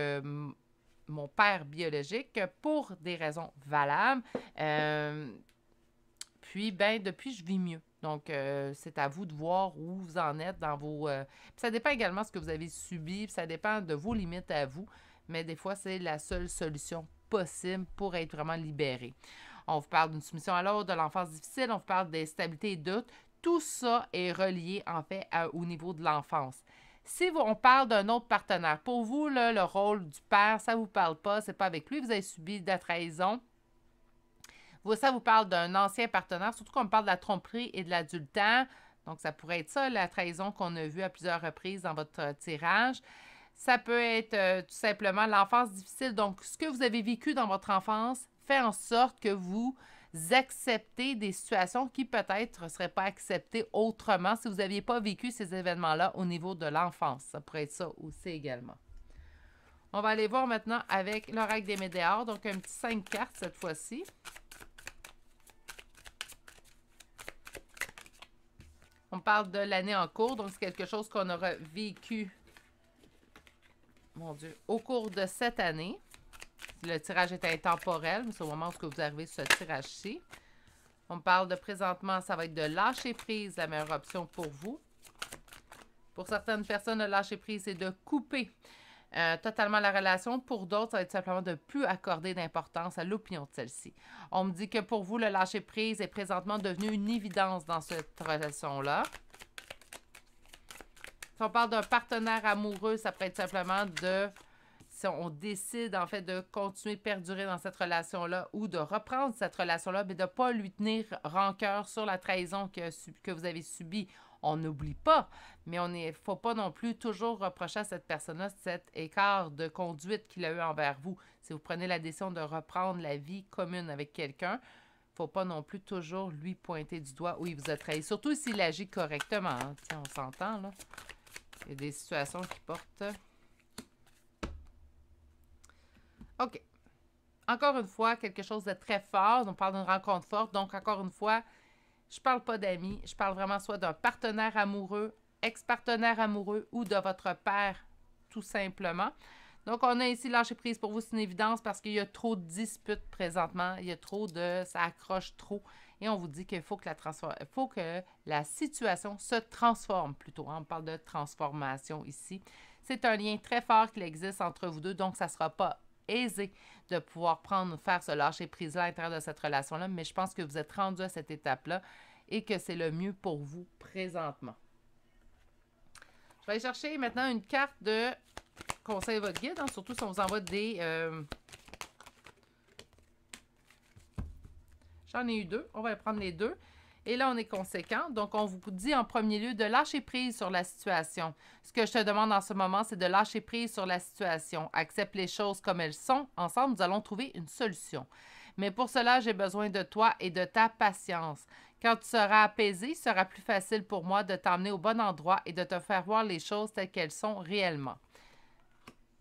mon père biologique pour des raisons valables. Puis, depuis, je vis mieux. Donc, c'est à vous de voir où vous en êtes dans vos... ça dépend également de ce que vous avez subi, puis ça dépend de vos limites à vous, mais des fois, c'est la seule solution possible pour être vraiment libéré. On vous parle d'une soumission à l'autre, de l'enfance difficile, on vous parle d'instabilité et doute. Tout ça est relié, en fait, au niveau de l'enfance. Si on parle d'un autre partenaire, pour vous, là, le rôle du père, ça ne vous parle pas, c'est pas avec lui, vous avez subi de la trahison. Ça vous parle d'un ancien partenaire, surtout qu'on parle de la tromperie et de l'adultère. Donc, ça pourrait être ça, la trahison qu'on a vue à plusieurs reprises dans votre tirage. Ça peut être tout simplement l'enfance difficile. Donc, ce que vous avez vécu dans votre enfance fait en sorte que vous acceptez des situations qui peut-être ne seraient pas acceptées autrement si vous n'aviez pas vécu ces événements-là au niveau de l'enfance. Ça pourrait être ça aussi également. On va aller voir maintenant avec l'oracle des Médéors. Donc, un petit 5 cartes cette fois-ci. On parle de l'année en cours, donc c'est quelque chose qu'on aura vécu, mon Dieu, au cours de cette année. Le tirage est intemporel, mais c'est au moment où vous arrivez sur ce tirage-ci. On parle de présentement, ça va être de lâcher prise, la meilleure option pour vous. Pour certaines personnes, le lâcher prise, c'est de couper totalement la relation. Pour d'autres, ça va être simplement de ne plus accorder d'importance à l'opinion de celle-ci. On me dit que pour vous, le lâcher-prise est présentement devenu une évidence dans cette relation-là. Si on parle d'un partenaire amoureux, ça peut être simplement de... Si on décide, en fait, de continuer de perdurer dans cette relation-là ou de reprendre cette relation-là, mais de ne pas lui tenir rancœur sur la trahison que vous avez subie. On n'oublie pas, mais il ne faut pas non plus toujours reprocher à cette personne-là cet écart de conduite qu'il a eu envers vous. Si vous prenez la décision de reprendre la vie commune avec quelqu'un, il ne faut pas non plus toujours lui pointer du doigt où il vous a trahi. Surtout s'il agit correctement. Hein. Tiens, on s'entend, là. Il y a des situations qui portent... OK. Encore une fois, quelque chose de très fort. On parle d'une rencontre forte. Donc, encore une fois, je ne parle pas d'amis. Je parle vraiment soit d'un partenaire amoureux, ex-partenaire amoureux ou de votre père, tout simplement. Donc, on a ici lâcher prise pour vous, c'est une évidence parce qu'il y a trop de disputes présentement. Il y a trop de... Ça accroche trop. Et on vous dit qu'il faut que la situation se transforme plutôt. Hein? On parle de transformation ici. C'est un lien très fort qui existe entre vous deux. Donc, ça ne sera pas aisé de pouvoir faire ce lâcher-prise-là à l'intérieur de cette relation-là, mais je pense que vous êtes rendu à cette étape-là et que c'est le mieux pour vous présentement. Je vais aller chercher maintenant une carte de conseil de votre guide, hein, surtout si on vous envoie des... J'en ai eu deux, on va prendre les deux. Et là, on est conséquent. Donc, on vous dit en premier lieu de lâcher prise sur la situation. Ce que je te demande en ce moment, c'est de lâcher prise sur la situation. Accepte les choses comme elles sont. Ensemble, nous allons trouver une solution. Mais pour cela, j'ai besoin de toi et de ta patience. Quand tu seras apaisé, il sera plus facile pour moi de t'emmener au bon endroit et de te faire voir les choses telles qu'elles sont réellement.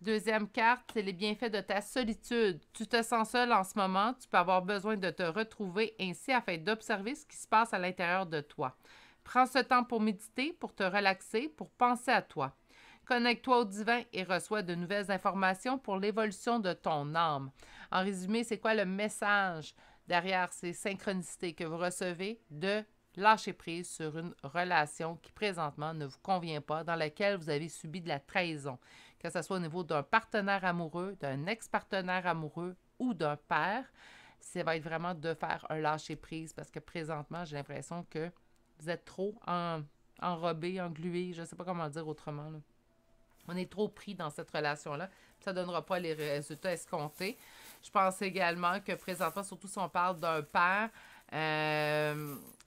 Deuxième carte, c'est les bienfaits de ta solitude. Tu te sens seul en ce moment, tu peux avoir besoin de te retrouver ainsi afin d'observer ce qui se passe à l'intérieur de toi. Prends ce temps pour méditer, pour te relaxer, pour penser à toi. Connecte-toi au divin et reçois de nouvelles informations pour l'évolution de ton âme. En résumé, c'est quoi le message derrière ces synchronicités que vous recevez de lâcher prise sur une relation qui présentement ne vous convient pas, dans laquelle vous avez subi de la trahison? Que ce soit au niveau d'un partenaire amoureux, d'un ex-partenaire amoureux ou d'un père, ça va être vraiment de faire un lâcher-prise parce que présentement, j'ai l'impression que vous êtes trop enrobé, englué, je ne sais pas comment dire autrement. Là. On est trop pris dans cette relation-là. Ça ne donnera pas les résultats escomptés. Je pense également que présentement, surtout si on parle d'un père,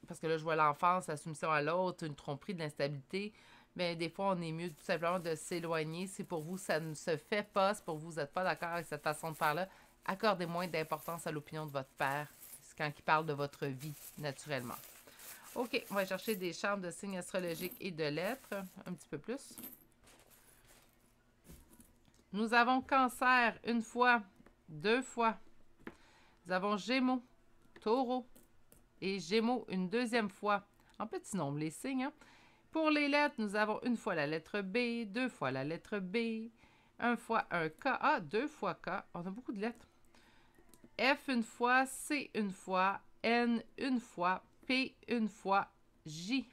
parce que là, je vois l'enfance, la soumission à l'autre, une tromperie, de l'instabilité, mais des fois, on est mieux tout simplement de s'éloigner. Si pour vous, ça ne se fait pas, si pour vous, vous n'êtes pas d'accord avec cette façon de faire-là, accordez moins d'importance à l'opinion de votre père. C'est quand il parle de votre vie, naturellement. OK, on va chercher des chartes de signes astrologiques et de lettres, un petit peu plus. Nous avons Cancer une fois, deux fois. Nous avons Gémeaux, Taureau et Gémeaux une deuxième fois. En petit nombre, les signes, hein? Pour les lettres, nous avons une fois la lettre B, deux fois la lettre B, un fois un K, deux fois K. On a beaucoup de lettres. F une fois, C une fois, N une fois, P une fois, J,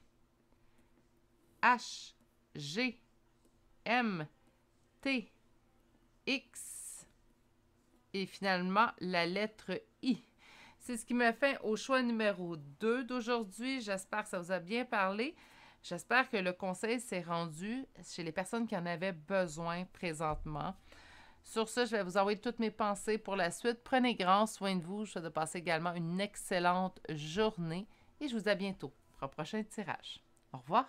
H, G, M, T, X et finalement la lettre I. C'est ce qui me fait au choix numéro 2 d'aujourd'hui. J'espère que ça vous a bien parlé. J'espère que le conseil s'est rendu chez les personnes qui en avaient besoin présentement. Sur ce, je vais vous envoyer toutes mes pensées pour la suite. Prenez grand soin de vous. Je souhaite de passer également une excellente journée et je vous dis à bientôt pour un prochain tirage. Au revoir.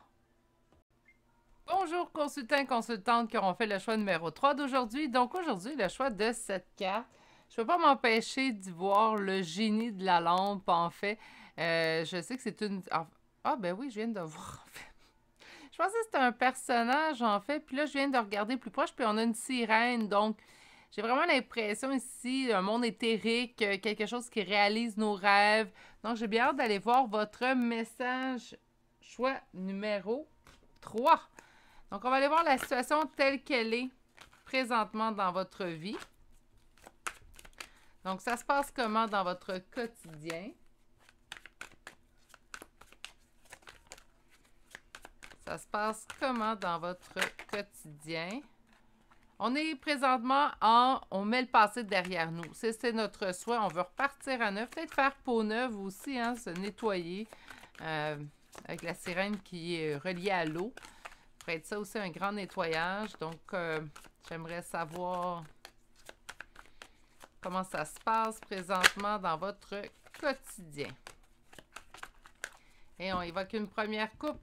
Bonjour consultants et consultantes qui auront fait le choix numéro 3 d'aujourd'hui. Donc aujourd'hui, le choix de cette carte. Je ne peux pas m'empêcher d'y voir le génie de la lampe, en fait. Je sais que c'est une... Ah, ben oui, je viens de voir, en fait. Je pensais que c'était un personnage, en fait. Puis là, je viens de regarder plus proche, puis on a une sirène. Donc, j'ai vraiment l'impression ici, un monde éthérique, quelque chose qui réalise nos rêves. Donc, j'ai bien hâte d'aller voir votre message choix numéro 3. Donc, on va aller voir la situation telle qu'elle est présentement dans votre vie. Donc, ça se passe comment dans votre quotidien? Ça se passe comment dans votre quotidien? On est présentement en... On met le passé derrière nous. C'est notre souhait. On veut repartir à neuf. Peut-être faire peau neuve aussi, hein, se nettoyer. Avec la sirène qui est reliée à l'eau. Ça pourrait être ça aussi, un grand nettoyage. Donc, j'aimerais savoir comment ça se passe présentement dans votre quotidien. Et on évoque une première coupe.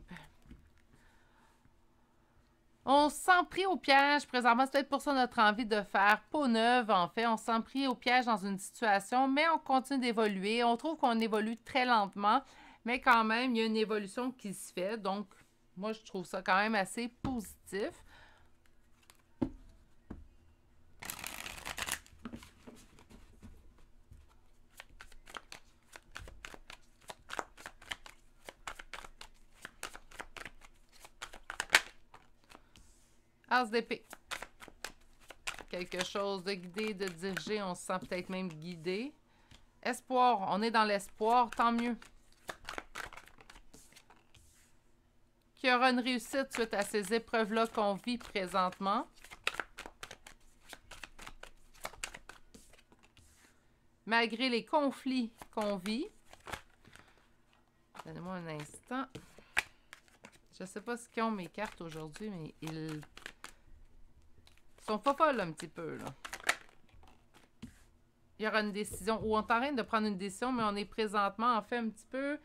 On se sent pris au piège présentement. C'est peut-être pour ça notre envie de faire peau neuve, en fait. On se sent pris au piège dans une situation, mais on continue d'évoluer. On trouve qu'on évolue très lentement, mais quand même, il y a une évolution qui se fait. Donc, moi, je trouve ça quand même assez positif. As d'épée. Quelque chose de guidé, de dirigé. On se sent peut-être même guidé. Espoir. On est dans l'espoir. Tant mieux. Qu'il y aura une réussite suite à ces épreuves-là qu'on vit présentement. Malgré les conflits qu'on vit. Donnez-moi un instant. Je ne sais pas ce qu'ils ont mes cartes aujourd'hui, mais ils sont pas folles un petit peu, là. Il y aura une décision, ou on est en train de prendre une décision, mais on est présentement, en fait, un petit peu...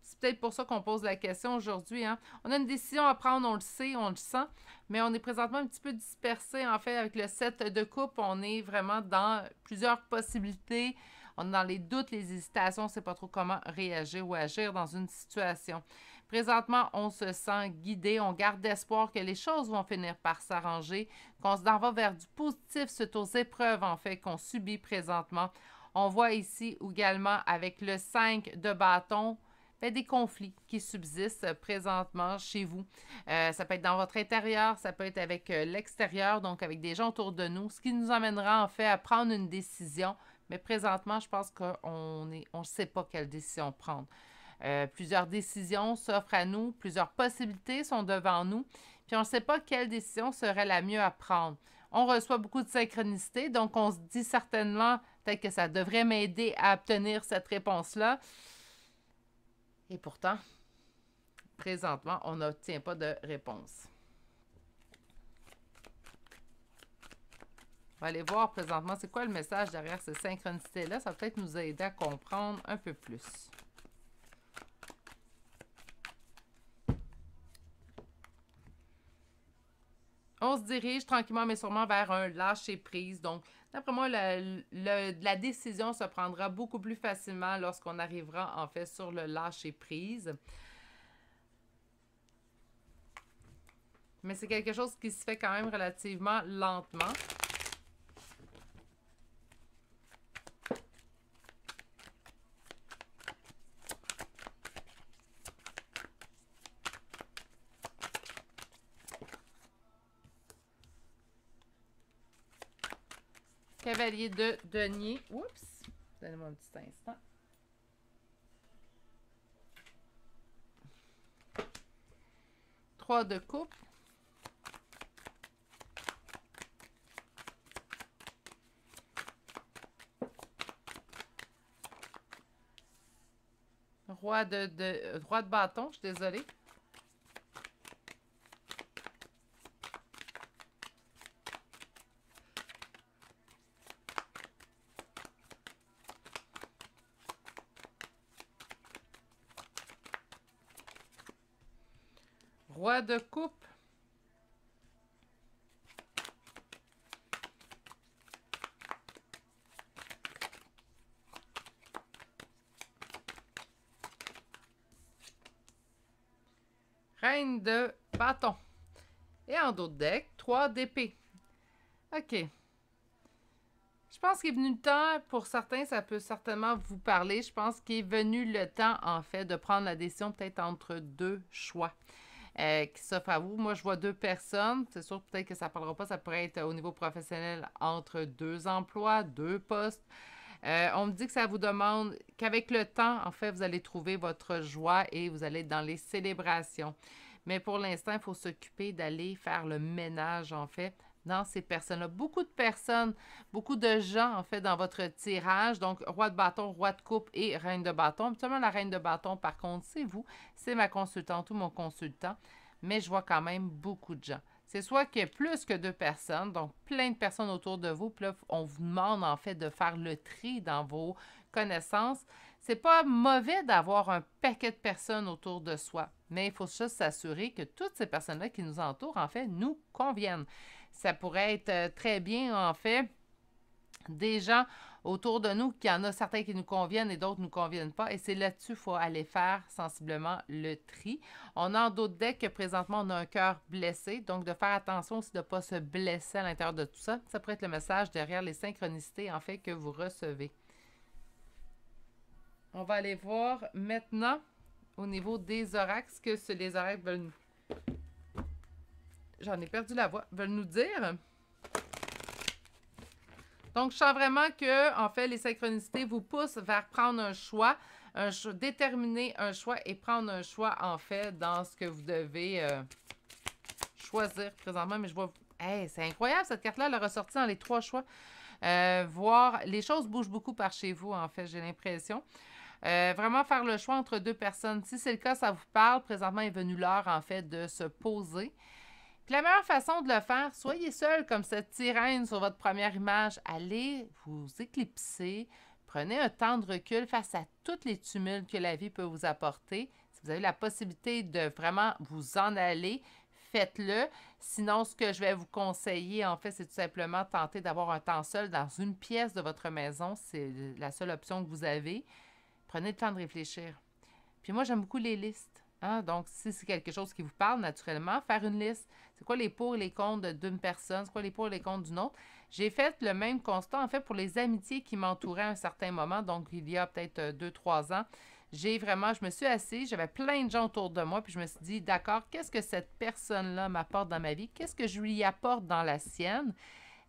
C'est peut-être pour ça qu'on pose la question aujourd'hui, hein. On a une décision à prendre, on le sait, on le sent, mais on est présentement un petit peu dispersé, en fait, avec le 7 de coupe. On est vraiment dans plusieurs possibilités. On est dans les doutes, les hésitations, on ne sait pas trop comment réagir ou agir dans une situation. Présentement, on se sent guidé, on garde espoir que les choses vont finir par s'arranger, qu'on s'en va vers du positif suite aux épreuves, en fait, qu'on subit présentement. On voit ici également avec le 5 de bâton, des conflits qui subsistent présentement chez vous. Ça peut être dans votre intérieur, ça peut être avec l'extérieur, donc avec des gens autour de nous, ce qui nous amènera en fait à prendre une décision. Mais présentement, je pense qu'on ne sait pas quelle décision prendre. Plusieurs décisions s'offrent à nous, plusieurs possibilités sont devant nous, puis on ne sait pas quelle décision serait la mieux à prendre. On reçoit beaucoup de synchronicité, donc on se dit certainement peut-être que ça devrait m'aider à obtenir cette réponse-là. Et pourtant, présentement, on n'obtient pas de réponse. On va aller voir présentement c'est quoi le message derrière ces synchronicités-là. Ça va peut-être nous aider à comprendre un peu plus. On se dirige tranquillement mais sûrement vers un lâcher-prise. Donc, d'après moi, la décision se prendra beaucoup plus facilement lorsqu'on arrivera en fait sur le lâcher-prise. Mais c'est quelque chose qui se fait quand même relativement lentement. Cavalier de denier. Oups! Donnez-moi un petit instant. Trois de coupe. Roi de bâton, je suis désolée. Roi de coupe. Reine de bâton. Et en dos de deck, 3 d'épée. OK. Je pense qu'il est venu le temps, pour certains, ça peut certainement vous parler. Je pense qu'il est venu le temps, en fait, de prendre la décision peut-être entre deux choix qui s'offrent à vous. Moi, je vois deux personnes. C'est sûr, peut-être que ça ne parlera pas. Ça pourrait être au niveau professionnel entre deux emplois, deux postes. On me dit que ça vous demande qu'avec le temps, en fait, vous allez trouver votre joie et vous allez être dans les célébrations. Mais pour l'instant, il faut s'occuper d'aller faire le ménage, en fait, dans ces personnes-là. Beaucoup de personnes, beaucoup de gens, en fait, dans votre tirage. Donc, roi de bâton, roi de coupe et reine de bâton. Seulement la reine de bâton, par contre, c'est vous. C'est ma consultante ou mon consultant. Mais je vois quand même beaucoup de gens. C'est soit qu'il y a plus que 2 personnes, donc plein de personnes autour de vous. Puis là, on vous demande, en fait, de faire le tri dans vos connaissances. C'est pas mauvais d'avoir un paquet de personnes autour de soi, mais il faut juste s'assurer que toutes ces personnes-là qui nous entourent, en fait, nous conviennent. Ça pourrait être très bien, en fait, des gens autour de nous, qu'il y en a certains qui nous conviennent et d'autres ne nous conviennent pas. Et c'est là-dessus qu'il faut aller faire sensiblement le tri. On a d'autres decks que présentement, on a un cœur blessé. Donc, de faire attention aussi de ne pas se blesser à l'intérieur de tout ça. Ça pourrait être le message derrière les synchronicités, en fait, que vous recevez. On va aller voir maintenant au niveau des oracles, ce que les oracles veulent nous... J'en ai perdu la voix. Veulent nous dire. Donc, je sens vraiment que, en fait, les synchronicités vous poussent vers prendre un choix, déterminer un choix et prendre un choix, en fait, dans ce que vous devez choisir présentement. Mais je vois... Hey, c'est incroyable, cette carte-là, elle a ressorti dans les 3 choix. Voir... Les choses bougent beaucoup par chez vous, en fait, j'ai l'impression. Vraiment faire le choix entre 2 personnes. Si c'est le cas, ça vous parle. Présentement, il est venu l'heure, en fait, de se poser. Puis la meilleure façon de le faire, soyez seul comme cette sirène sur votre première image. Allez vous éclipser. Prenez un temps de recul face à tous les tumultes que la vie peut vous apporter. Si vous avez la possibilité de vraiment vous en aller, faites-le. Sinon, ce que je vais vous conseiller, en fait, c'est tout simplement tenter d'avoir un temps seul dans une pièce de votre maison. C'est la seule option que vous avez. Prenez le temps de réfléchir. Puis moi, j'aime beaucoup les listes. Hein? Donc, si c'est quelque chose qui vous parle, naturellement, faire une liste. C'est quoi les pour et les contre d'une personne? C'est quoi les pour et les contre d'une autre? J'ai fait le même constat, en fait, pour les amitiés qui m'entouraient à un certain moment. Donc, il y a peut-être 2-3 ans. Je me suis assise, j'avais plein de gens autour de moi, puis je me suis dit, d'accord, qu'est-ce que cette personne-là m'apporte dans ma vie? Qu'est-ce que je lui apporte dans la sienne?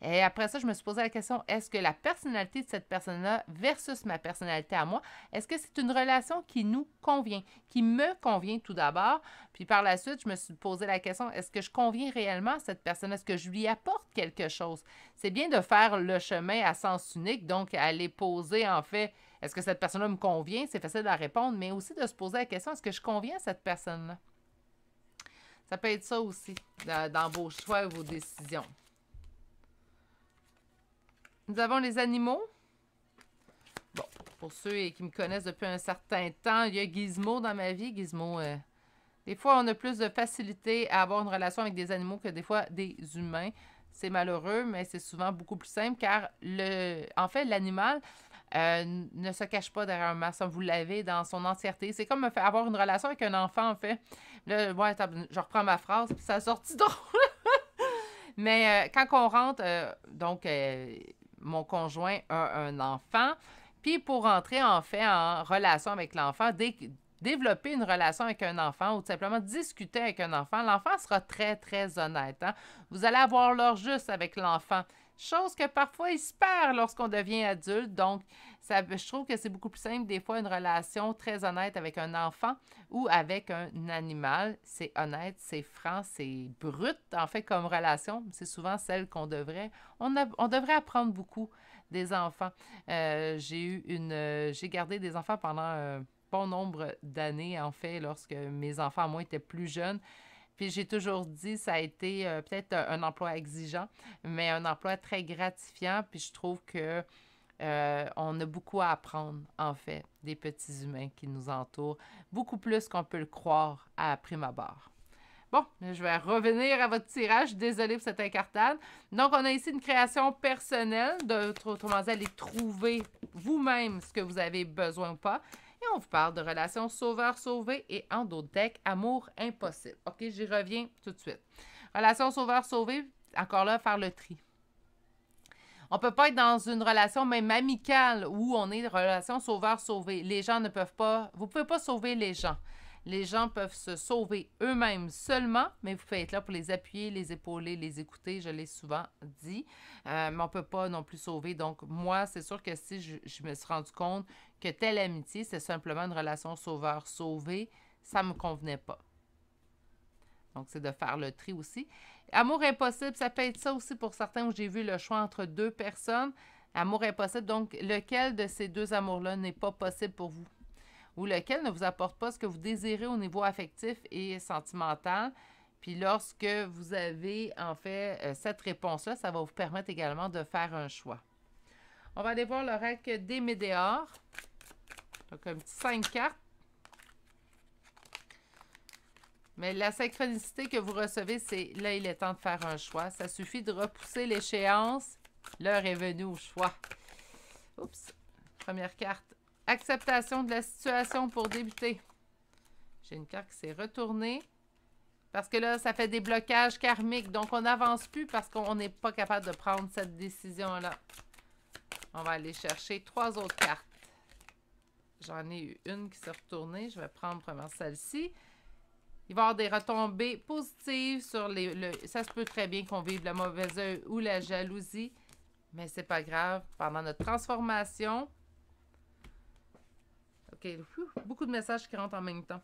Et après ça, je me suis posé la question, est-ce que la personnalité de cette personne-là versus ma personnalité à moi, est-ce que c'est une relation qui nous convient, qui me convient tout d'abord? Puis par la suite, je me suis posé la question, est-ce que je conviens réellement à cette personne? Est-ce que je lui apporte quelque chose? C'est bien de faire le chemin à sens unique, donc aller poser en fait, est-ce que cette personne-là me convient? C'est facile de répondre, mais aussi de se poser la question, est-ce que je conviens à cette personne-là? Ça peut être ça aussi, dans vos choix et vos décisions. Nous avons les animaux. Bon, pour ceux qui me connaissent depuis un certain temps, il y a Gizmo dans ma vie. Gizmo, des fois, on a plus de facilité à avoir une relation avec des animaux que des fois des humains. C'est malheureux, mais c'est souvent beaucoup plus simple car, en fait, l'animal ne se cache pas derrière un masque. Vous l'avez dans son entièreté. C'est comme avoir une relation avec un enfant, en fait. Là, ouais, je reprends ma phrase, puis ça a sorti drôle. Mais quand on rentre, mon conjoint a un enfant. Puis pour rentrer en fait en relation avec l'enfant, développer une relation avec un enfant ou tout simplement discuter avec un enfant, l'enfant sera très, très honnête. Hein? Vous allez avoir l'heure juste avec l'enfant. Chose que parfois il se perd lorsqu'on devient adulte. Donc, je trouve que c'est beaucoup plus simple des fois une relation très honnête avec un enfant ou avec un animal. C'est honnête, c'est franc, c'est brut en fait comme relation. C'est souvent celle qu'on devrait. On devrait apprendre beaucoup des enfants. J'ai gardé des enfants pendant un bon nombre d'années en fait lorsque mes enfants moi étaient plus jeunes. Puis j'ai toujours dit, ça a été peut-être un emploi exigeant, mais un emploi très gratifiant. Puis je trouve que on a beaucoup à apprendre, en fait, des petits humains qui nous entourent. Beaucoup plus qu'on peut le croire à prime abord. Bon, je vais revenir à votre tirage. Désolée pour cette incartade. Donc, on a ici une création personnelle. Autrement dit, allez trouver vous-même ce que vous avez besoin ou pas. Et on vous parle de relations sauveur-sauvé et endodeck, amour impossible. OK, j'y reviens tout de suite. Relation sauveur-sauvé, encore là, faire le tri. On ne peut pas être dans une relation même amicale où on est relation sauveur-sauvé. Les gens ne peuvent pas... Vous ne pouvez pas sauver les gens. Les gens peuvent se sauver eux-mêmes seulement, mais vous pouvez être là pour les appuyer, les épauler, les écouter, je l'ai souvent dit. Mais on ne peut pas non plus sauver. Donc, moi, c'est sûr que si je me suis rendu compte que telle amitié, c'est simplement une relation sauveur-sauvé, ça ne me convenait pas. Donc, c'est de faire le tri aussi. Amour impossible, ça peut être ça aussi pour certains où j'ai vu le choix entre deux personnes. Amour impossible, donc lequel de ces deux amours-là n'est pas possible pour vous? Ou lequel ne vous apporte pas ce que vous désirez au niveau affectif et sentimental. Puis lorsque vous avez en fait cette réponse-là, ça va vous permettre également de faire un choix. On va aller voir l'oracle des Médéors. Donc un petit 5 cartes. Mais la synchronicité que vous recevez, c'est là, il est temps de faire un choix. Ça suffit de repousser l'échéance. L'heure est venue au choix. Oups. Première carte. Acceptation de la situation pour débuter. J'ai une carte qui s'est retournée. Parce que là, ça fait des blocages karmiques. Donc, on n'avance plus parce qu'on n'est pas capable de prendre cette décision-là. On va aller chercher 3 autres cartes. J'en ai eu une qui s'est retournée. Je vais prendre premièrement celle-ci. Il va y avoir des retombées positives sur ça se peut très bien qu'on vive la mauvaise œil ou la jalousie. Mais c'est pas grave. Pendant notre transformation... OK, beaucoup de messages qui rentrent en même temps.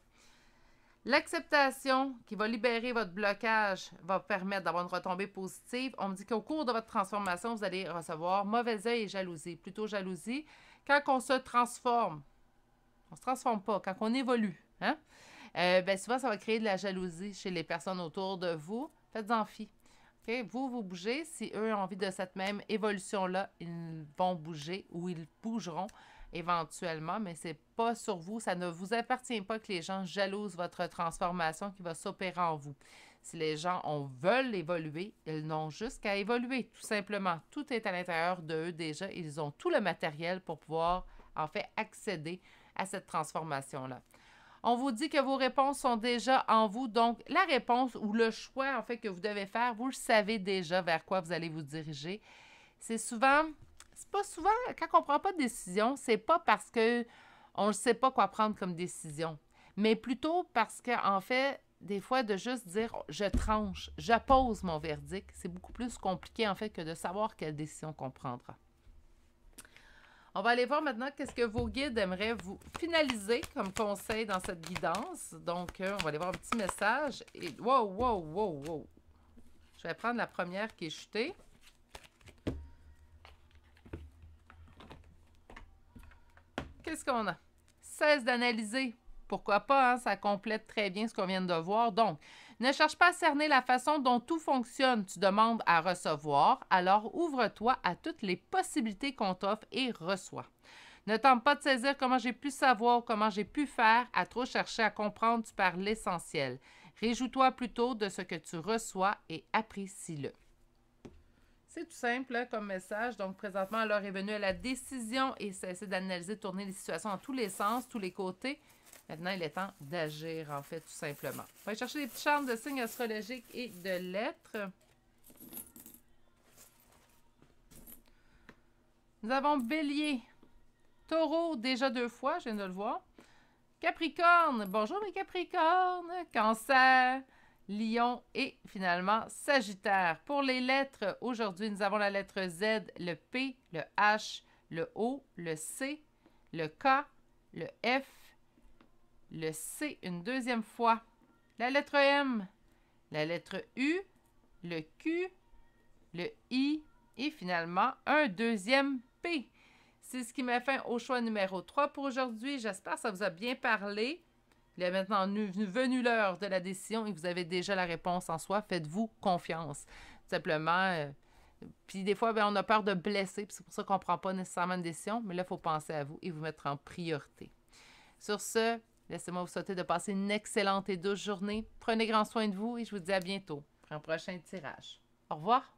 L'acceptation qui va libérer votre blocage va permettre d'avoir une retombée positive. On me dit qu'au cours de votre transformation, vous allez recevoir mauvais œil et jalousie. Plutôt jalousie. Quand on se transforme, on ne se transforme pas, quand on évolue, hein? Ben souvent, ça va créer de la jalousie chez les personnes autour de vous. Faites-en fi. Okay? Vous bougez. Si eux ont envie de cette même évolution-là, ils vont bouger ou ils bougeront éventuellement, mais c'est pas sur vous. Ça ne vous appartient pas que les gens jalousent votre transformation qui va s'opérer en vous. Si les gens veulent évoluer, ils n'ont juste qu'à évoluer, tout simplement. Tout est à l'intérieur d'eux déjà. Ils ont tout le matériel pour pouvoir, en fait, accéder à cette transformation-là. On vous dit que vos réponses sont déjà en vous. Donc, la réponse ou le choix, en fait, que vous devez faire, vous le savez déjà vers quoi vous allez vous diriger. C'est pas souvent, quand on ne prend pas de décision, c'est pas parce que on ne sait pas quoi prendre comme décision, mais plutôt parce qu'en fait, des fois, de juste dire « je tranche, je pose mon verdict », c'est beaucoup plus compliqué, en fait, que de savoir quelle décision qu'on prendra. On va aller voir maintenant qu'est-ce que vos guides aimeraient vous finaliser comme conseil dans cette guidance. Donc, on va aller voir un petit message. Et wow! Je vais prendre la première qui est chutée. Qu'est-ce qu'on a? Cesse d'analyser. Pourquoi pas, hein? Ça complète très bien ce qu'on vient de voir. Donc, ne cherche pas à cerner la façon dont tout fonctionne. Tu demandes à recevoir, alors ouvre-toi à toutes les possibilités qu'on t'offre et reçois. Ne tente pas de saisir comment j'ai pu savoir, comment j'ai pu faire, à trop chercher à comprendre, tu perds l'essentiel. Réjouis-toi plutôt de ce que tu reçois et apprécie-le. C'est tout simple hein, comme message. Donc, présentement, l'heure est venue à la décision et cesser d'analyser, tourner les situations dans tous les sens, tous les côtés. Maintenant, il est temps d'agir, en fait, tout simplement. On va chercher des petits charmes de signes astrologiques et de lettres. Nous avons Bélier. Taureau, déjà 2 fois, je viens de le voir. Capricorne, bonjour mes Capricornes. Cancer, Lion et finalement Sagittaire. Pour les lettres, aujourd'hui, nous avons la lettre Z, le P, le H, le O, le C, le K, le F, le C une deuxième fois, la lettre M, la lettre U, le Q, le I et finalement un deuxième P. C'est ce qui met fin au choix numéro 3 pour aujourd'hui. J'espère que ça vous a bien parlé. Il est maintenant venu l'heure de la décision et vous avez déjà la réponse en soi. Faites-vous confiance. Tout simplement. Puis des fois, on a peur de blesser. C'est pour ça qu'on ne prend pas nécessairement une décision. Mais là, il faut penser à vous et vous mettre en priorité. Sur ce, laissez-moi vous souhaiter de passer une excellente et douce journée. Prenez grand soin de vous et je vous dis à bientôt pour un prochain tirage. Au revoir.